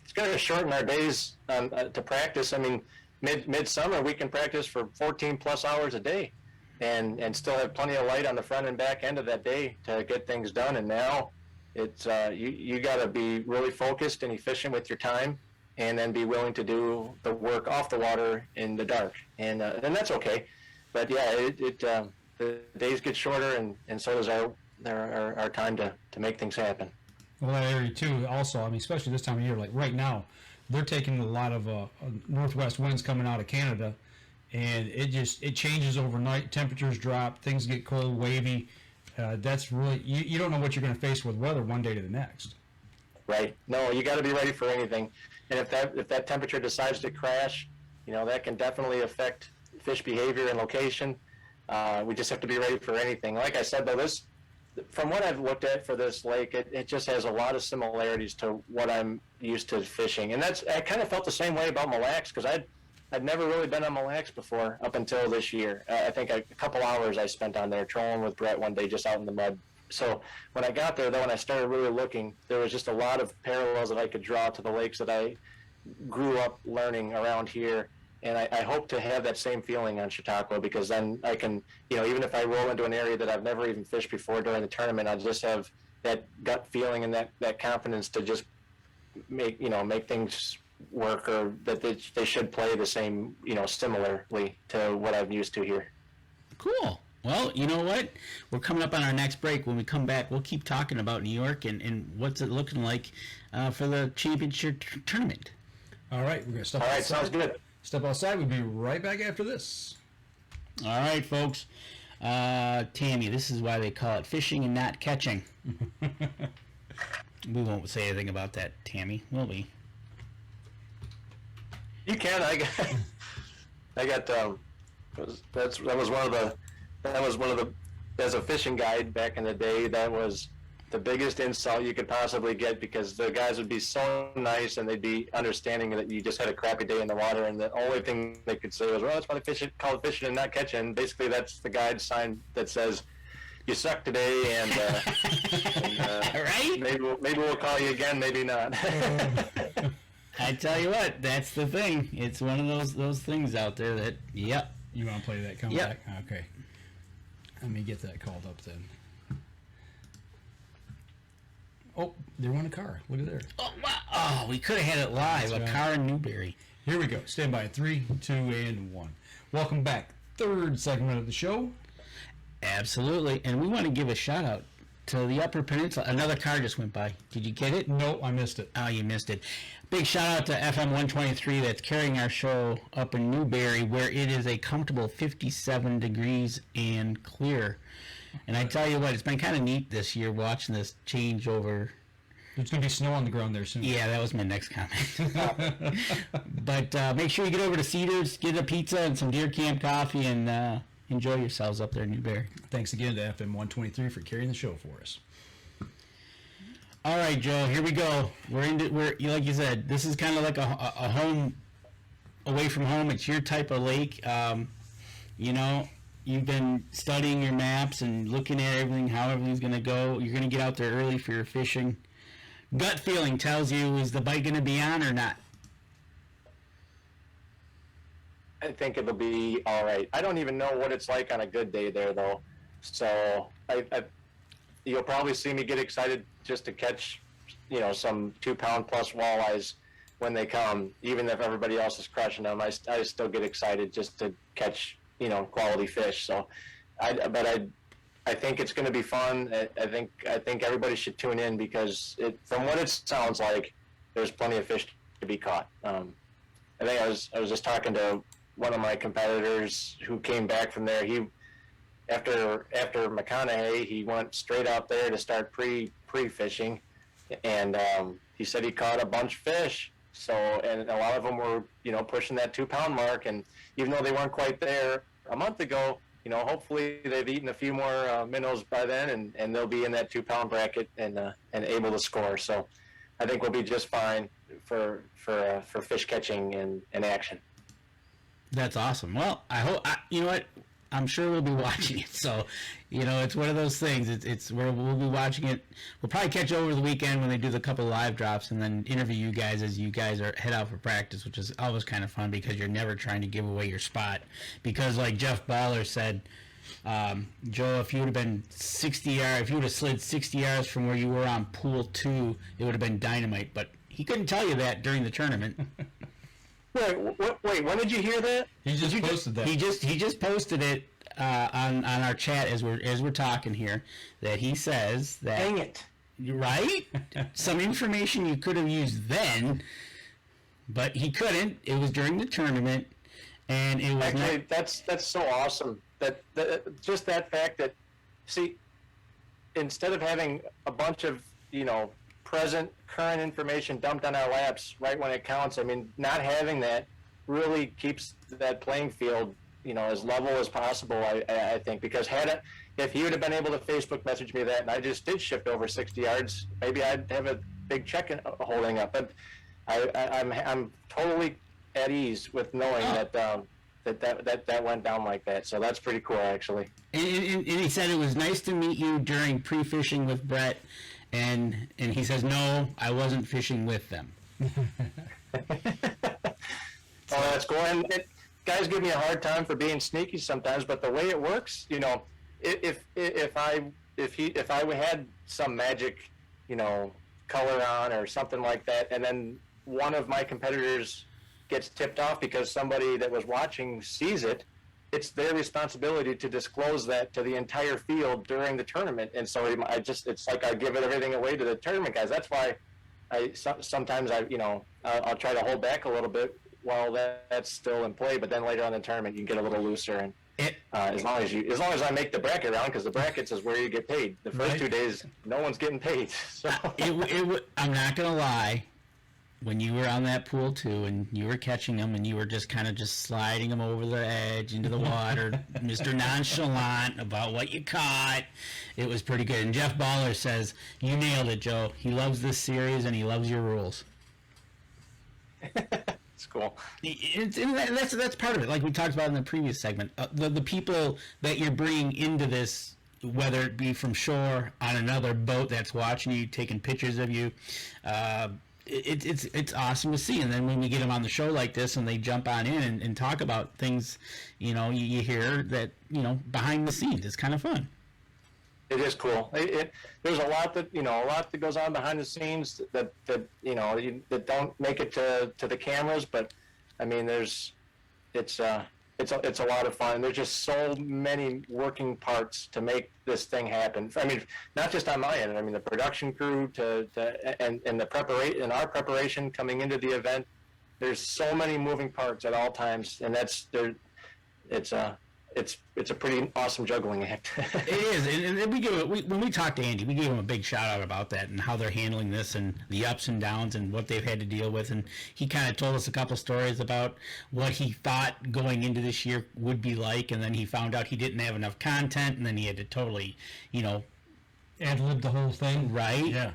It's going to shorten our days to practice. I mean, midsummer we can practice for 14 plus hours a day, and still have plenty of light on the front and back end of that day to get things done. And now it's you got to be really focused and efficient with your time, and then be willing to do the work off the water in the dark, and that's okay. But yeah, the days get shorter, and so does our time to make things happen. Well, that area too. Also, I mean, especially this time of year, like right now, they're taking a lot of northwest winds coming out of Canada, and it changes overnight. Temperatures drop, things get cold, wavy. That's really you don't know what you're going to face with weather one day to the next. Right. No, you got to be ready for anything. And if that temperature decides to crash, that can definitely affect fish behavior and location. We just have to be ready for anything. Like I said, though, from what I've looked at for this lake, it just has a lot of similarities to what I'm used to fishing. And I kind of felt the same way about Mille Lacs, because I'd never really been on Mille Lacs before up until this year. I think a couple hours I spent on there trolling with Brett one day just out in the mud. So when I got there, though, and I started really looking, there was just a lot of parallels that I could draw to the lakes that I grew up learning around here. And I hope to have that same feeling on Chautauqua, because then I can, even if I roll into an area that I've never even fished before during the tournament, I'll just have that gut feeling and that confidence to just make things work, or that they should play the same, similarly to what I'm used to here. Cool. Well, you know what? We're coming up on our next break. When we come back, we'll keep talking about New York and what's it looking like for the championship tournament. All right, we're going to step outside. All right, sounds good. Step outside. We'll be right back after this. All right, folks. Tammy, this is why they call it fishing and not catching. We won't say anything about that, Tammy, will we? You can. I got that was one of the as a fishing guide back in the day, that was the biggest insult you could possibly get, because the guys would be so nice and they'd be understanding that you just had a crappy day in the water, and the only thing they could say was, well, that's why they call it fishing and not catching. And basically that's the guide sign that says, you suck today, and right? maybe we'll call you again, maybe not. I tell you what, that's the thing. It's one of those things out there that, yep. You want to play that? Come back. Okay. Let me get that called up then. Oh, they won a car. Look at there. Oh, wow. Oh, we could have had it live. That's A right. car in Newberry. Here we go. Stand by. 3, 2, and 1. Welcome back. Third segment of the show. Absolutely. And we want to give a shout out to the Upper Peninsula. Another car just went by. Did you get it? No, I missed it. Oh, you missed it. Big shout out to FM 123 that's carrying our show up in Newberry, where it is a comfortable 57 degrees and clear. And I tell you what, it's been kind of neat this year watching this change over. There's going to be snow on the ground there soon. Yeah, that was my next comment. But make sure you get over to Cedars, get a pizza and some Deer Camp coffee, and enjoy yourselves up there in Newberry. Thanks again to FM 123 for carrying the show for us. All right, Joe, here we go. We're like you said, this is kind of like a home away from home. It's your type of lake. You know, you've been studying your maps and looking at everything, how everything's going to go. You're going to get out there early for your fishing. Gut feeling tells you, is the bite going to be on or not? I think it'll be all right. I don't even know what it's like on a good day there, though. So you'll probably see me get excited just to catch, you know, some 2-pound plus walleyes when they come. Even if everybody else is crushing them, I still get excited just to catch, you know, quality fish. So, I think it's going to be fun. I think everybody should tune in because from what it sounds like, there's plenty of fish to be caught. I think I was just talking to one of my competitors who came back from there. He after McConaughey, he went straight out there to start pre-fishing, and he said he caught a bunch of fish. So, and a lot of them were, you know, pushing that 2-pound mark, and even though they weren't quite there a month ago, you know, hopefully they've eaten a few more minnows by then, and they'll be in that 2-pound bracket and able to score. So, I think we'll be just fine for fish catching and action. That's awesome. Well, I hope you know what. I'm sure we'll be watching it. So, you know, it's one of those things. It's where we'll be watching it. We'll probably catch it over the weekend when they do the couple live drops, and then interview you guys as you guys are head out for practice, which is always kind of fun because you're never trying to give away your spot. Because like Jeff Baller said, Joe, if you would have been 60 yards, if you would have slid 60 yards from where you were on pool 2, it would have been dynamite. But he couldn't tell you that during the tournament. Wait, when did you hear that? He just posted that. He just posted it on our chat as we're talking here, that he says that. Dang it! Right? Some information you could have used then, but he couldn't. It was during the tournament, and it was actually that's so awesome. That just that fact that, see, instead of having a bunch of, you know, current information dumped on our laps right when it counts, I mean, not having that really keeps that playing field, you know, as level as possible, I think, because if he would have been able to Facebook message me that and I just did shift over 60 yards, maybe I'd have a big check holding up. But I'm totally at ease with knowing that went down like that. So that's pretty cool, actually. And he said it was nice to meet you during pre-fishing with Brett. And he says, no, I wasn't fishing with them. Oh, that's cool. And guys give me a hard time for being sneaky sometimes, but the way it works, you know, if I had some magic, you know, color on or something like that, and then one of my competitors gets tipped off because somebody that was watching sees it, it's their responsibility to disclose that to the entire field during the tournament. And so it's like I give everything away to the tournament guys. That's why sometimes I'll try to hold back a little bit while that's still in play. But then later on in the tournament, you get a little looser. And as long as I make the bracket round, because the brackets is where you get paid. The first 2 days, no one's getting paid. So I'm not gonna lie. When you were on that pool 2 and you were catching them and you were just kind of just sliding them over the edge into the water, Mr. Nonchalant about what you caught, it was pretty good. And Jeff Baller says, you nailed it, Joe. He loves this series and he loves your rules. It's cool. That's part of it. Like we talked about in the previous segment, the people that you're bringing into this, whether it be from shore, on another boat that's watching you, taking pictures of you, it's awesome to see. And then when we get them on the show like this and they jump on in and talk about things, you know, you hear that, you know, behind the scenes. It's kind of fun. It is cool. There's a lot that goes on behind the scenes that don't make it to the cameras. But I mean, it's a lot of fun. There's just so many working parts to make this thing happen. I mean, not just on my end. I mean, the production crew and our preparation coming into the event. There's so many moving parts at all times, and it's a pretty awesome juggling act. It is, and when we talked to Andy, we gave him a big shout out about that and how they're handling this and the ups and downs and what they've had to deal with. And he kind of told us a couple stories about what he thought going into this year would be like, and then he found out he didn't have enough content, and then he had to totally, you know, ad-lib the whole thing. Right? Yeah.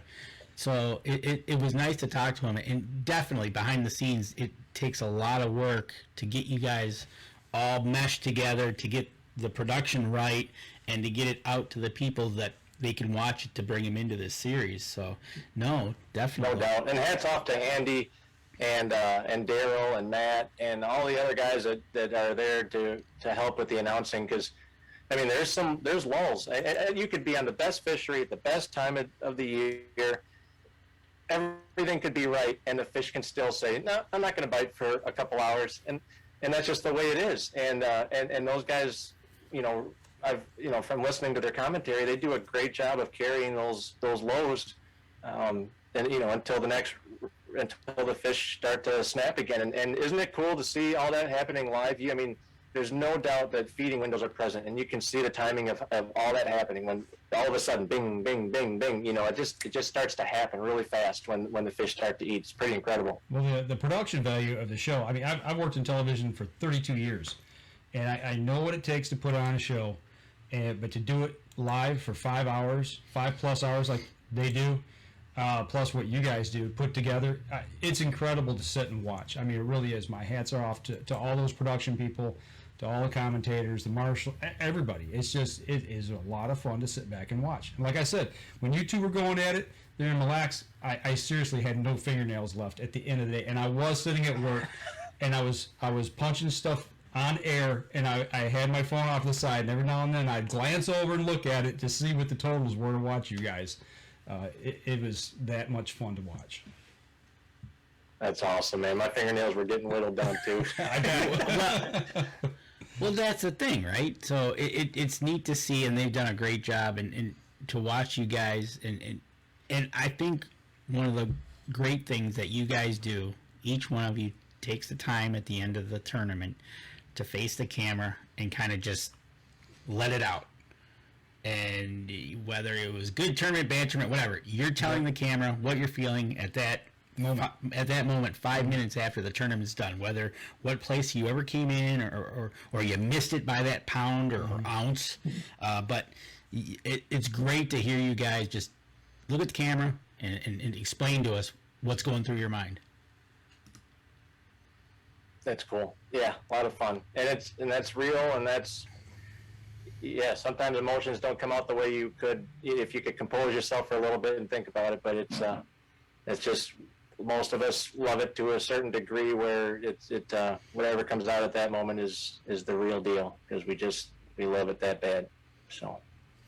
So it was nice to talk to him, and definitely behind the scenes, it takes a lot of work to get you guys all meshed together, to get the production right, and to get it out to the people that they can watch it to bring them into this series. So, no, definitely. No doubt. And hats off to Andy and Daryl and Matt and all the other guys that are there to help with the announcing, because, I mean, there's lulls. You could be on the best fishery at the best time of the year. Everything could be right, and the fish can still say, no, I'm not going to bite for a couple hours. And that's just the way it is. And those guys, you know, from listening to their commentary, they do a great job of carrying those lows, and you know, until the fish start to snap again. And isn't it cool to see all that happening live? I mean, there's no doubt that feeding windows are present, and you can see the timing of all that happening when all of a sudden, bing, bing, bing, bing. You know, it just starts to happen really fast when the fish start to eat. It's pretty incredible. Well, the production value of the show. I mean, I've worked in television for 32 years, and I know what it takes to put on a show, but to do it live for 5 hours, 5+ hours, like they do, plus what you guys do put together, it's incredible to sit and watch. I mean, it really is. My hats are off to all those production people, to all the commentators, the marshal, everybody. It is a lot of fun to sit back and watch. And like I said, when you two were going at it there in Mille Lacs, I seriously had no fingernails left at the end of the day. And I was sitting at work, and I was punching stuff on air, and I had my phone off the side, and every now and then I'd glance over and look at it to see what the totals were to watch you guys. It was that much fun to watch. That's awesome, man. My fingernails were getting whittled down too. Well, that's the thing, right? So it's neat to see, and they've done a great job, and to watch you guys, and I think one of the great things that you guys do, each one of you takes the time at the end of the tournament to face the camera and kind of just let it out. And whether it was good tournament, bad tournament, whatever, you're telling the camera what you're feeling at that moment, 5 minutes after the tournament's done, whether what place you ever came in or you missed it by that pound or ounce. But it's great to hear you guys just look at the camera and explain to us what's going through your mind. That's cool. Yeah, a lot of fun. And that's real, and that's, yeah, sometimes emotions don't come out the way you could if you could compose yourself for a little bit and think about it, but it's just, most of us love it to a certain degree where whatever comes out at that moment is the real deal, because we love it that bad. So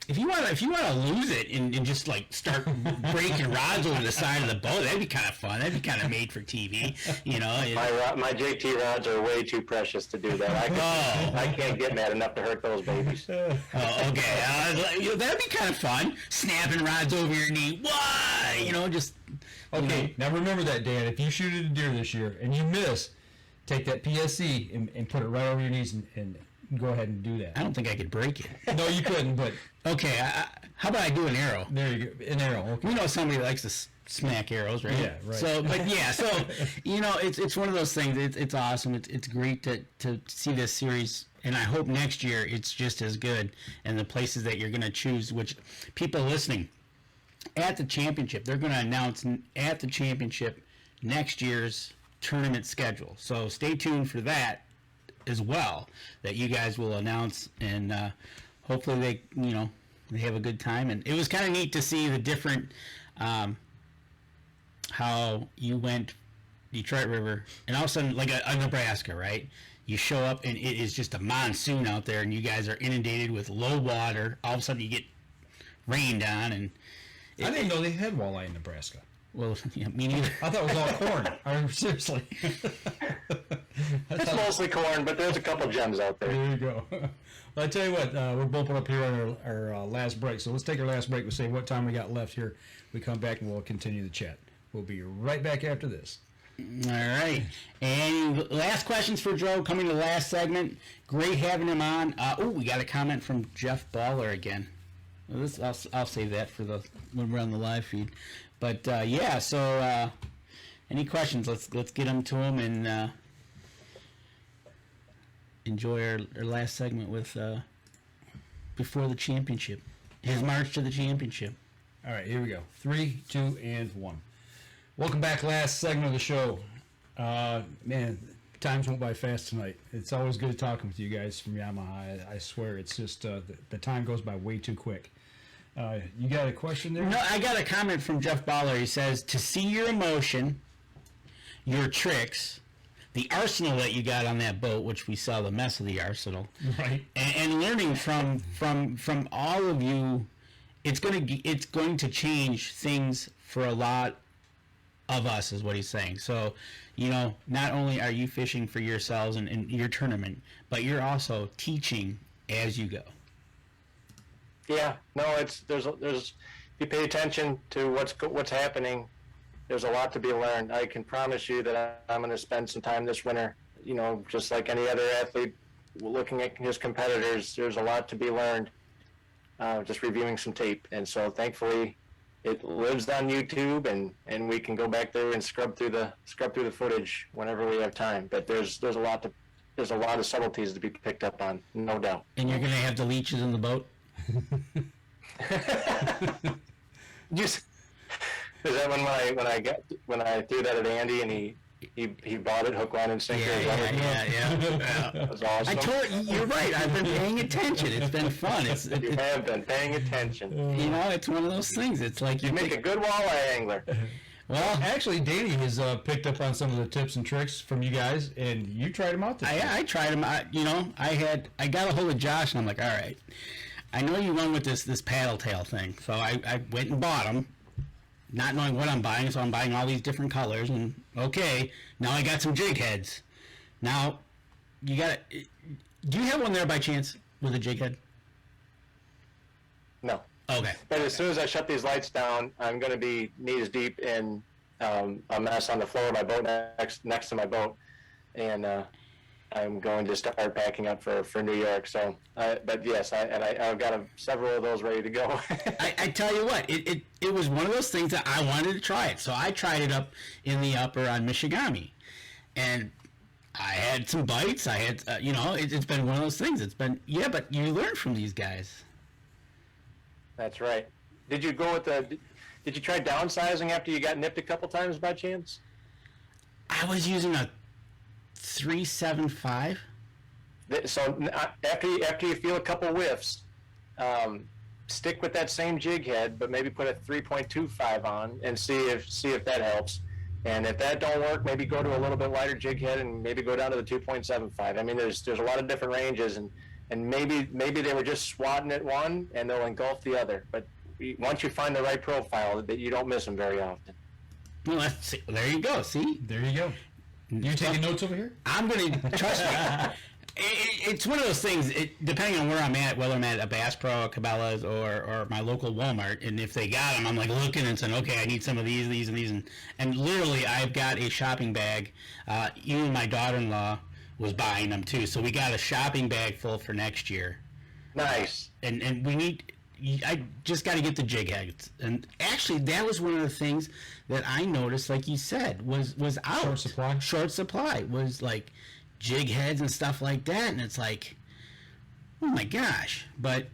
if you want to lose it and just like start breaking rods over the side of the boat, that'd be kind of fun. That'd be kind of made for TV, you know. My JT rods are way too precious to do that. I can't get mad enough to hurt those babies. Oh, okay. That'd be kind of fun. Snapping rods over your knee. Why? You know, just. Okay, now remember that, Dan. If you shoot at a deer this year and you miss, take that PSC and put it right over your knees and go ahead and do that. I don't think I could break it. No, you couldn't, but... Okay, how about I do an arrow? There you go, an arrow. Okay. We know somebody likes to smack arrows, right? Yeah, right. So, but yeah, so, you know, it's one of those things. It's awesome. It's great to see this series, and I hope next year it's just as good, and the places that you're going to choose, which people listening, at the championship, they're going to announce at the championship next year's tournament schedule. So stay tuned for that as well, that you guys will announce, and hopefully they have a good time. And it was kind of neat to see the different how you went Detroit River, and all of a sudden, like a Nebraska, right? You show up, and it is just a monsoon out there, and you guys are inundated with low water. All of a sudden, you get rained on, and I didn't know they had walleye in Nebraska. well, yeah, me neither. I thought it was all corn. Seriously. It's mostly corn, but there's a couple gems out there. There you go. Well, I tell you what, we're bumping up here on our last break, so let's take our last break. We'll say what time we got left here. We come back and we'll continue the chat. We'll be right back after this. All right. And last questions for Joe coming to the last segment. Great having him on. We got a comment from Jeff Baller again. Well, I'll save that for when we're on the live feed. But yeah, so any questions? Let's get them to him and enjoy our last segment with before the championship. His march to the championship. All right, here we go. 3, 2, and 1. Welcome back. Last segment of the show. Man, times went by fast tonight. It's always good talking with you guys from Yamaha. I swear, it's just the time goes by way too quick. You got a question there? No, I got a comment from Jeff Baller. He says, to see your emotion, your tricks, the arsenal that you got on that boat, which we saw the mess of the arsenal, Right. and learning from all of you, it's going to change things for a lot of us, is what he's saying. So, not only are you fishing for yourselves and your tournament, but you're also teaching as you go. Yeah, no, there's if you pay attention to what's happening, there's a lot to be learned. I can promise you that I'm going to spend some time this winter, just like any other athlete, looking at his competitors. There's a lot to be learned, just reviewing some tape. And so thankfully it lives on YouTube, and we can go back there and scrub through the footage whenever we have time. But there's a lot of subtleties to be picked up on, no doubt. And you're going to have the leeches in the boat? Is that when I threw that at Andy and he bought it hook, line, and sinker? Yeah. That was awesome. I told you're right. I've been paying attention. It's been fun. You have been paying attention. It's one of those things. It's like You make a good walleye angler. Well, actually, Danny has picked up on some of the tips and tricks from you guys, and you tried them out this time. I tried them. I got a hold of Josh, and I'm like, all right, I know you run with this paddle tail thing, so I went and bought them, not knowing what I'm buying. So I'm buying all these different colors, and okay, now I got some jig heads. Now you got. Do you have one there by chance with a jig head? No. Okay. But as soon as I shut these lights down, I'm going to be knees deep in a mess on the floor of my boat next to my boat, and I'm going to start packing up for New York. So, but yes, I've got several of those ready to go. I tell you what, it was one of those things that I wanted to try it. So I tried it up in the upper on Michigami, and I had some bites. I had, it's been one of those things. It's been, but you learn from these guys. That's right. Did you try downsizing after you got nipped a couple times by chance? I was using a 375. So after you feel a couple whiffs, stick with that same jig head, but maybe put a 3.25 on and see if that helps. And if that don't work, maybe go to a little bit lighter jig head and maybe go down to the 2.75. I mean, there's a lot of different ranges, and maybe they were just swatting at one and they'll engulf the other. But once you find the right profile, that you don't miss them very often. Well, there you go. See? There you go. You taking notes over here? I'm going to, trust me, it's one of those things, depending on where I'm at, whether I'm at a Bass Pro, a Cabela's, or my local Walmart, and if they got them, I'm like looking and saying, okay, I need some of these, and literally I've got a shopping bag. Even my daughter-in-law was buying them too, so we got a shopping bag full for next year. Nice. And I just got to get the jig heads. And actually, that was one of the things that I noticed, like you said, was out. Short supply? Short supply was like jig heads and stuff like that. And it's like, oh my gosh. But,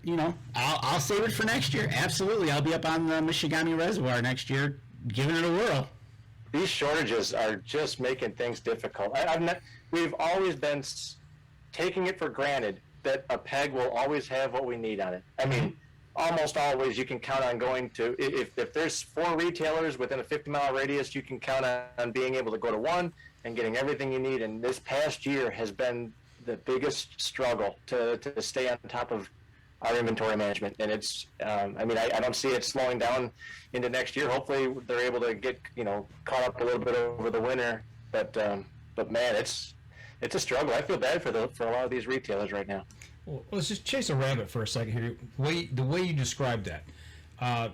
I'll save it for next year. Absolutely. I'll be up on the Michigami Reservoir next year giving it a whirl. These shortages are just making things difficult. We've always been taking it for granted that a peg will always have what we need on it. I mean, almost always you can count on going to, if there's 4 retailers within a 50-mile radius, you can count on being able to go to one and getting everything you need. And this past year has been the biggest struggle to stay on top of our inventory management. And it's, I don't see it slowing down into next year. Hopefully they're able to get, caught up a little bit over the winter. But man, it's a struggle. I feel bad for a lot of these retailers right now. Well, let's just chase a rabbit for a second here. The way you described that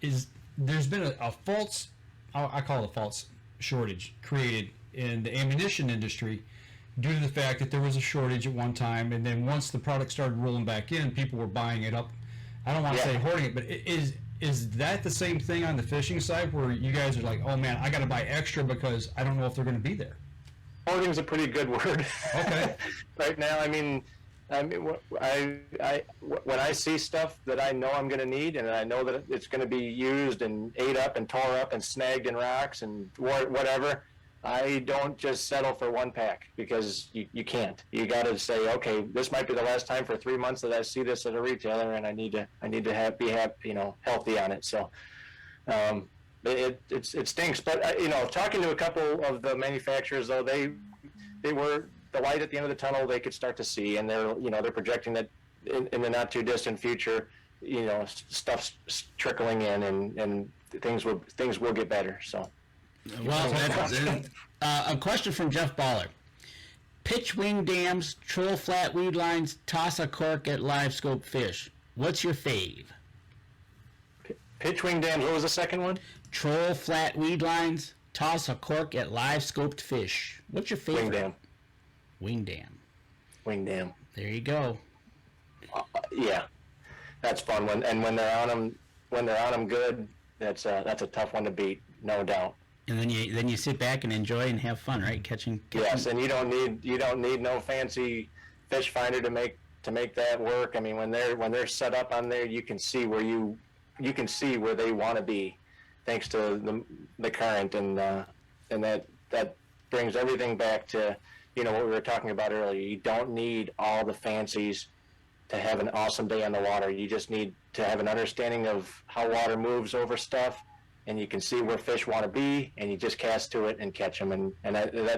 is there's been a false, I call it a false shortage created in the ammunition industry due to the fact that there was a shortage at one time, and then once the product started rolling back in, people were buying it up. I don't want to say hoarding it, but is that the same thing on the fishing side where you guys are like, oh man, I got to buy extra because I don't know if they're going to be there? Hoarding is a pretty good word. Okay. Right now, when I see stuff that I know I'm going to need, and I know that it's going to be used and ate up and tore up and snagged in rocks and whatever, I don't just settle for one pack, because you can't. You got to say, okay, this might be the last time for 3 months that I see this at a retailer, and I need to be healthy on it. So it stinks. But talking to a couple of the manufacturers, though, they were the light at the end of the tunnel. They could start to see, and they're projecting that in the not too distant future, stuff's trickling in, and things will get better. So. Well, a question from Jeff Baller. Pitch wing dams, troll flat weed lines, toss a cork at live scope fish. What's your fave? Pitch wing dams. What was the second one? Troll flat weed lines, toss a cork at live scoped fish. What's your favorite? Wing dam. Wing dam. Wing dam. There you go. Yeah, that's fun. When they're on them good, that's a tough one to beat, no doubt. And then you sit back and enjoy and have fun, right? Catching. Yes, and you don't need no fancy fish finder to make that work. I mean, when they're set up on there, you can see where they want to be, thanks to the current, and that brings everything back to what we were talking about earlier. You don't need all the fancies to have an awesome day on the water. You just need to have an understanding of how water moves over stuff, and you can see where fish want to be, and you just cast to it and catch them. And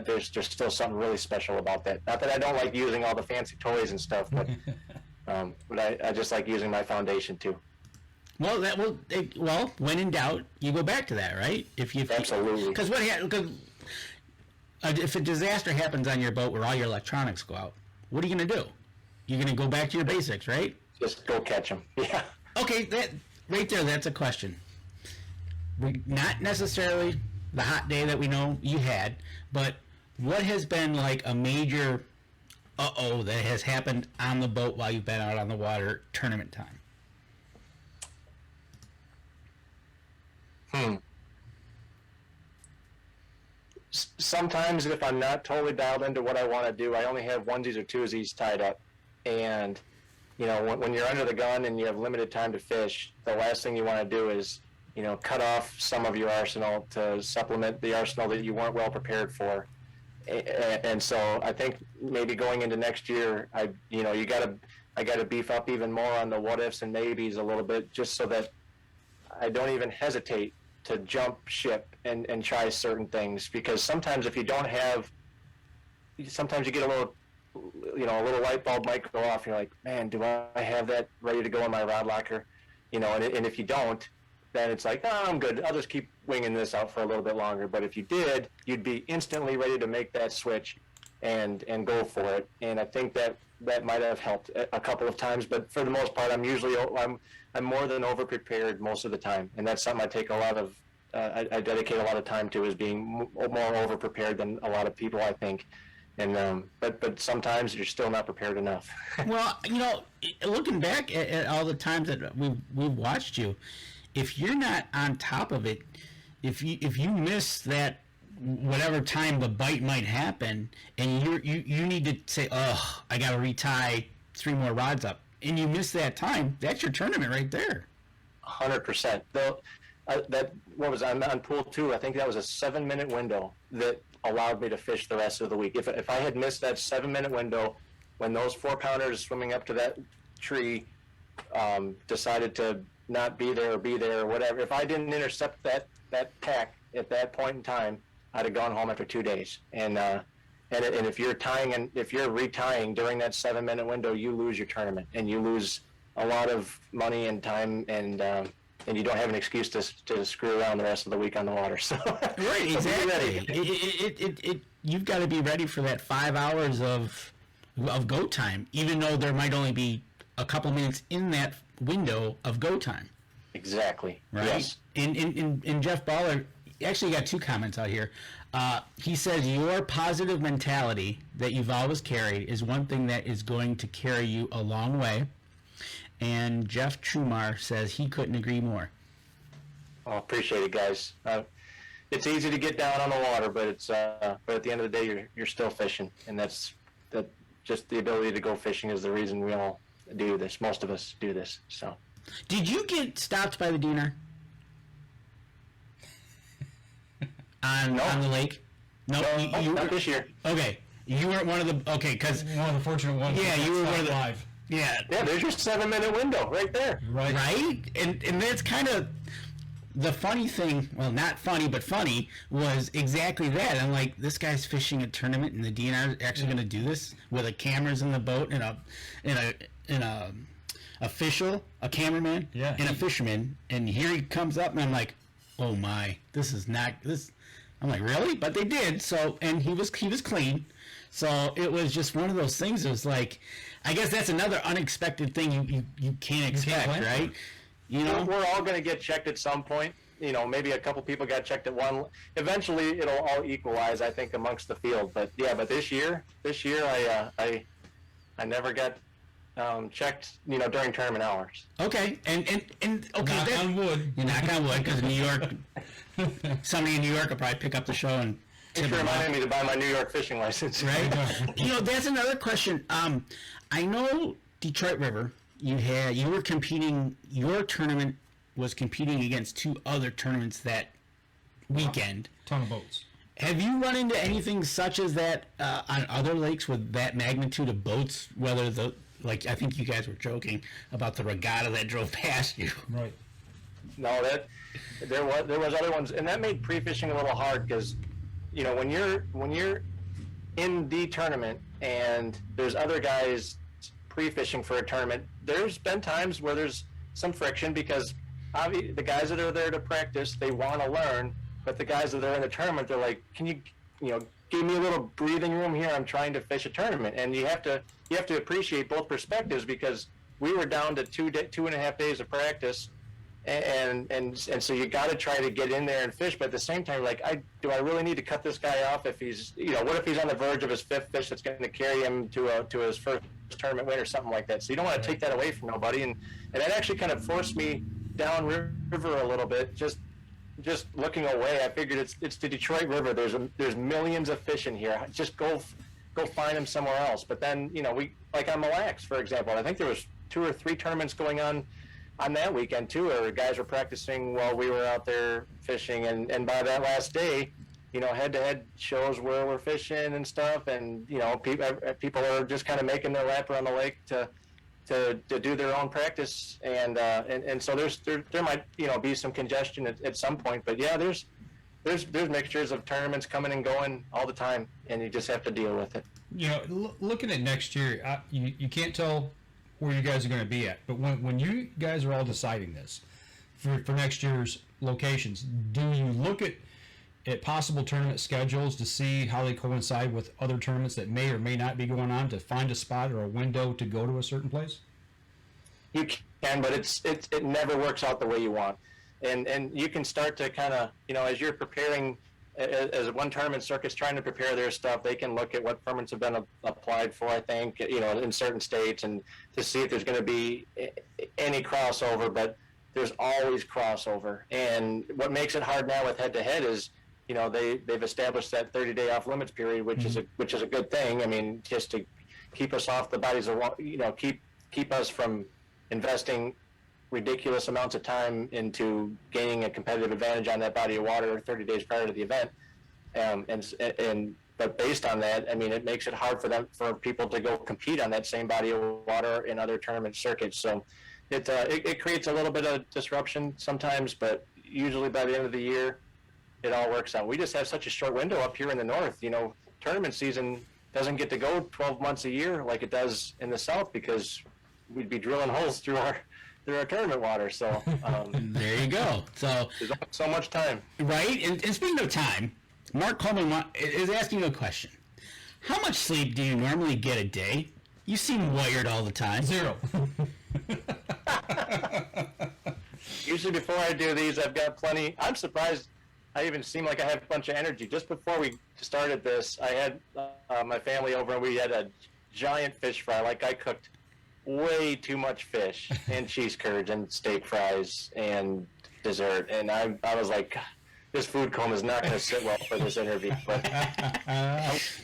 there's just still something really special about that. Not that I don't like using all the fancy toys and stuff, but I just like using my foundation too. Well, when in doubt, you go back to that, right? Absolutely. Because if a disaster happens on your boat where all your electronics go out, what are you going to do? You're going to go back to your basics, right? Just go catch them. Yeah. Okay, that right there, that's a question. Not necessarily the hot day that we know you had, but what has been like a major that has happened on the boat while you've been out on the water tournament time? Sometimes if I'm not totally dialed into what I want to do, I only have onesies or twosies tied up. And, when you're under the gun and you have limited time to fish, the last thing you want to do is, cut off some of your arsenal to supplement the arsenal that you weren't well prepared for. And so I think maybe going into next year, I got to beef up even more on the what ifs and maybes a little bit, just so that I don't even hesitate to jump ship and try certain things. Because sometimes if you don't have, sometimes you get a little light bulb might go off. You're like, man, do I have that ready to go in my rod locker? And if you don't, then it's like, oh, I'm good. I'll just keep winging this out for a little bit longer. But if you did, you'd be instantly ready to make that switch and go for it. And I think that might have helped a couple of times. But for the most part, I'm more than over prepared most of the time, and that's something I take a lot of. I dedicate a lot of time to, is being more over prepared than a lot of people, I think. And but sometimes you're still not prepared enough. Well, looking back at all the times that we've watched you, if you're not on top of it, if you miss that whatever time the bite might happen, and you need to say, oh, I got to retie 3 more rods up, and you miss that time, that's your tournament right there. 100%. Though what was on pool 2? I think that was a 7-minute window that allowed me to fish the rest of the week. If I had missed that 7-minute window when those 4-pounders swimming up to that tree decided to not be there or whatever, if I didn't intercept that pack at that point in time, I'd have gone home after 2 days. And if you're tying and if you're retying during that 7-minute window, you lose your tournament and you lose a lot of money and time, and you don't have an excuse to screw around the rest of the week on the water. So right, exactly. You've got to be ready for that 5 hours of go time, even though there might only be a couple minutes in that window of go time. Exactly. Right. Yes. And Jeff Baller actually got 2 comments out here. He says your positive mentality that you've always carried is one thing that is going to carry you a long way. And Jeff Trumar says he couldn't agree more. Oh, appreciate it, guys. It's easy to get down on the water, but at the end of the day, you're still fishing, and that's just the ability to go fishing is the reason we all do this. Most of us do this. So, did you get stopped by the DNR on the lake? No, you not this year. Okay, you weren't one of the because One of the fortunate ones. Yeah, you were one of the live. Yeah, there's your 7-minute window right there. Right, and that's kind of the funny thing. Well, not funny, but funny was exactly that. I'm like, this guy's fishing a tournament, and the DNR is actually going to do this with a cameras in the boat and a official, a cameraman, and a fisherman. And here he comes up, and I'm like, oh my, this is not this. I'm like, really? But they did. So, and he was clean. So it was just one of those things. It was like, I guess that's another unexpected thing you can't expect, right? You know, we're all going to get checked at some point. You know, maybe a couple people got checked at one. Eventually, it'll all equalize, I think, amongst the field. But yeah, but this year, I never got checked. You know, during tournament hours. Okay, and okay, knock on wood. You knock on wood, because New York, somebody in New York will probably pick up the show and. Thanks for reminding me to buy my New York fishing license. Right. You know, that's another question. I know Detroit River. You were competing. Your tournament was competing against 2 other tournaments that weekend. Ton of boats. Have you run into anything such as that on other lakes with that magnitude of boats? Whether I think you guys were joking about the regatta that drove past you. Right. No, there was other ones, and that made pre-fishing a little hard because, you know, when you're in the tournament and there's other guys pre-fishing for a tournament, there's been times where there's some friction because the guys that are there to practice, they want to learn, but the guys that are in the tournament, they're like, can you give me a little breathing room here? I'm trying to fish a tournament. And you have to appreciate both perspectives, because we were down to 2.5 days of practice. And so you got to try to get in there and fish, but at the same time, like, do I really need to cut this guy off if he's, what if he's on the verge of his 5th fish that's going to carry him to his first tournament win or something like that? So you don't want to take that away from nobody, and that actually kind of forced me down river a little bit. Just looking away, I figured it's the Detroit River. There's millions of fish in here. Just go find them somewhere else. But then we, like on Mille Lacs, for example, I think there was 2 or 3 tournaments going on that weekend too, where guys were practicing while we were out there fishing, and by that last day, head-to-head shows where we're fishing and stuff, and people are just kind of making their lap around the lake to do their own practice, and so there might be some congestion at some point, but yeah, there's mixtures of tournaments coming and going all the time, and you just have to deal with it. Looking at next year, you can't tell where you guys are going to be at, but when you guys are all deciding this for next year's locations, do you look at possible tournament schedules to see how they coincide with other tournaments that may or may not be going on, to find a spot or a window to go to a certain place? You can, but it never works out the way you want, and you can start to kind of as you're preparing. As one tournament circuit's trying to prepare their stuff, they can look at what permits have been applied for, I think, in certain states, and to see if there's going to be any crossover, but there's always crossover. And what makes it hard now with head-to-head is, they've established that 30-day off-limits period, which is a good thing. I mean, just to keep us off the bodies of, keep us from investing ridiculous amounts of time into gaining a competitive advantage on that body of water 30 days prior to the event, but based on that, I mean, it makes it hard for people to go compete on that same body of water in other tournament circuits. So it creates a little bit of disruption sometimes, but usually by the end of the year, it all works out. We just have such a short window up here in the north. Tournament season doesn't get to go 12 months a year like it does in the south because we'd be drilling holes through our tournament water. So there you go. So there's only so much time, right? And speaking of time, Mark Coleman is asking you a question. How much sleep do you normally get a day? You seem wired all the time. 0. Usually before I do these, I've got plenty. I'm surprised I even seem like I have a bunch of energy. Just before we started this, I had my family over and we had a giant fish fry. Like I cooked way too much fish and cheese curds and steak fries and dessert. And I was like, this food coma is not going to sit well for this interview. But I've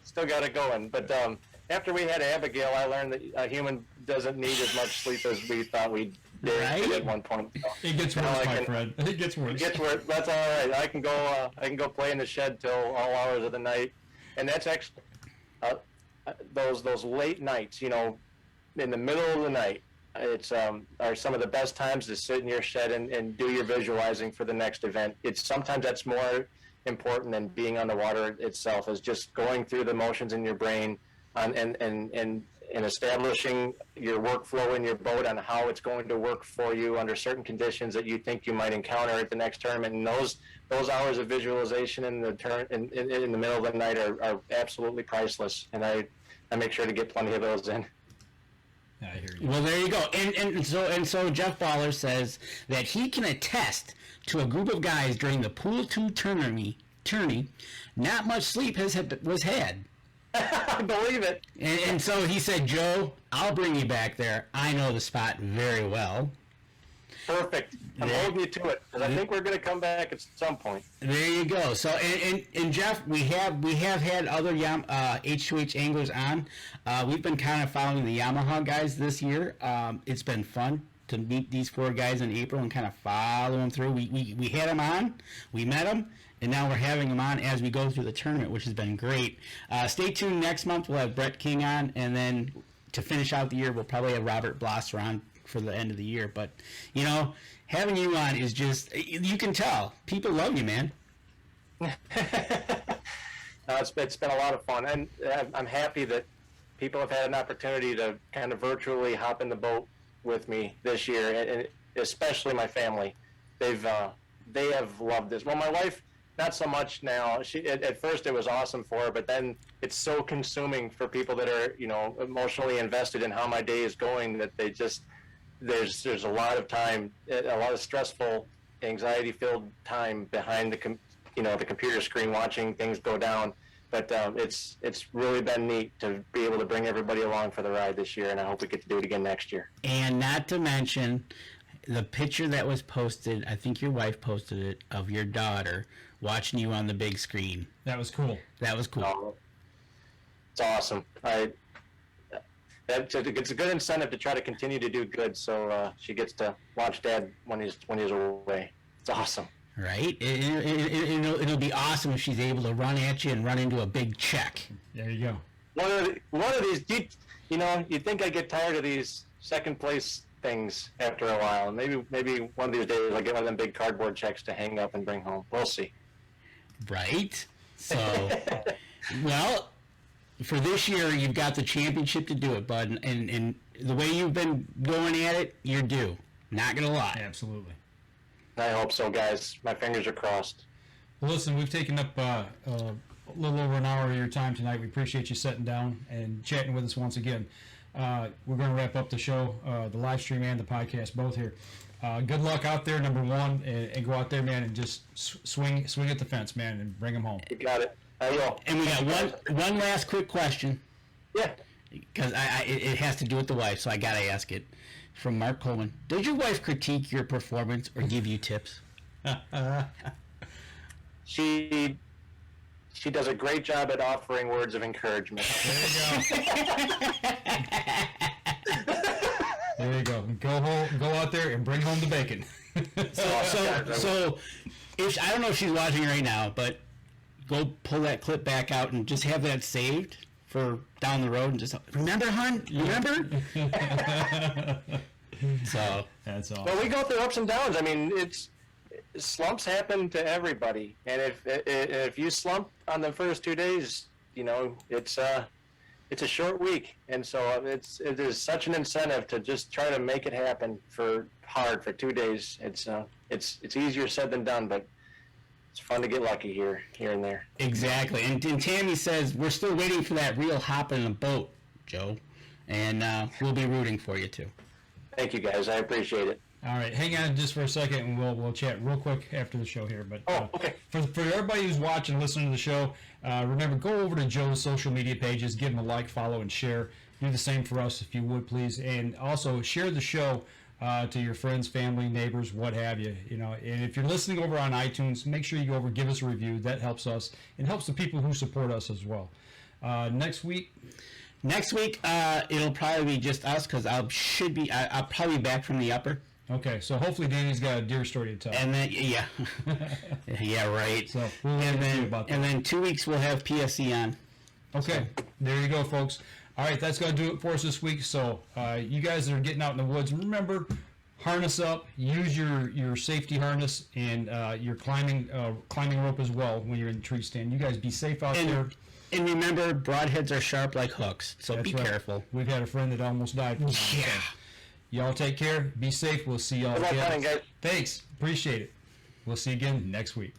still got it going. But after we had Abigail, I learned that a human doesn't need as much sleep as we thought we did at one point. It gets worse, my friend. It gets worse. It gets worse. That's all right. I can go play in the shed till all hours of the night, and that's actually those late nights. In the middle of the night, it's are some of the best times to sit in your shed and do your visualizing for the next event. Sometimes that's more important than being on the water itself. Is just going through the motions in your brain, and establishing your workflow in your boat on how it's going to work for you under certain conditions that you think you might encounter at the next tournament. And those hours of visualization in the middle of the night are absolutely priceless. And I make sure to get plenty of those in. I hear you. Well, there you go. And so Jeff Waller says that he can attest to a group of guys during the Pool 2 tourney. Not much sleep was had. I believe it. And so he said, Joe, I'll bring you back there. I know the spot very well. Perfect. I'm holding you to it because I think we're going to come back at some point. There you go. So and Jeff, we have had other H2H anglers on. We've been kind of following the Yamaha guys this year. It's been fun to meet these 4 guys in April and kind of follow them through. We had them on, we met them, and now we're having them on as we go through the tournament, which has been great. Stay tuned. Next month we'll have Brett King on, and then to finish out the year we'll probably have Robert Blosser on for the end of the year. But having you on is just, you can tell people love you, man. It's been a lot of fun, and I'm happy that people have had an opportunity to kind of virtually hop in the boat with me this year, and especially my family. They have loved this. Well, my wife, not so much now. At first it was awesome for her, but then it's so consuming for people that are emotionally invested in how my day is going that they just there's a lot of time, a lot of stressful, anxiety-filled time behind the computer screen watching things go down. But it's really been neat to be able to bring everybody along for the ride this year, and I hope we get to do it again next year. And not to mention the picture that was posted, I think your wife posted it, of your daughter watching you on the big screen. That was cool. That was cool. It's awesome. It's a good incentive to try to continue to do good, so she gets to watch Dad when he's away. It's awesome. Right? It'll be awesome if she's able to run at you and run into a big check. There you go. One of these, you'd think I'd get tired of these second place things after a while. Maybe one of these days I'll get one of them big cardboard checks to hang up and bring home. We'll see. Right? So, well, for this year, you've got the championship to do it, bud. And the way you've been going at it, you're due. Not going to lie. Absolutely. I hope so, guys. My fingers are crossed. Well, listen, we've taken up a little over an hour of your time tonight. We appreciate you sitting down and chatting with us once again. We're going to wrap up the show, the live stream and the podcast, both here. Good luck out there, number one, and go out there, man, and just swing at the fence, man, and bring them home. You got it. I will. And we got one last quick question. Yeah. Because it has to do with the wife, so I got to ask it. From Mark Coleman. Does your wife critique your performance or give you tips? She does a great job at offering words of encouragement. There you go. Go out there and bring home the bacon. So if I don't know if she's watching right now, but go pull that clip back out and just have that saved for down the road and just remember, hun, remember. So That's all. Well, we go through ups and downs. I mean, slumps happen to everybody, and if you slump on the first 2 days, you know it's a short week, and so it is such an incentive to just try to make it happen for 2 days. It's easier said than done, but it's fun to get lucky here and there. exactly. And Tammy says we're still waiting for that real hop in a boat, Joe, and we'll be rooting for you too. Thank you, guys. I appreciate it. All right, hang on just for a second, and we'll chat real quick after the show here. But Okay. For everybody who's watching, listening to the show, remember, go over to Joe's social media pages, give him a like, follow, and share. Do the same for us if you would, please, and also share the show to your friends, family, neighbors, what have you. You know, and if you're listening over on iTunes, make sure you go over, give us a review. That helps us and helps the people who support us as well. Next week. It'll probably be just us because I'll probably be back from the upper. Okay, so hopefully Danny's got a deer story to tell. And then, yeah. Yeah, right. So we'll see about that. And then 2 weeks we'll have PSE on. Okay, there you go, folks. All right, that's going to do it for us this week. So you guys that are getting out in the woods, remember, harness up, use your safety harness and your climbing rope as well when you're in the tree stand. You guys be safe out there. And remember, broadheads are sharp like hooks, so That's be right. careful. We've had a friend that almost died from that. Yeah. So y'all take care. Be safe. We'll see y'all Good luck again. hunting, guys. Thanks. Appreciate it. We'll see you again next week.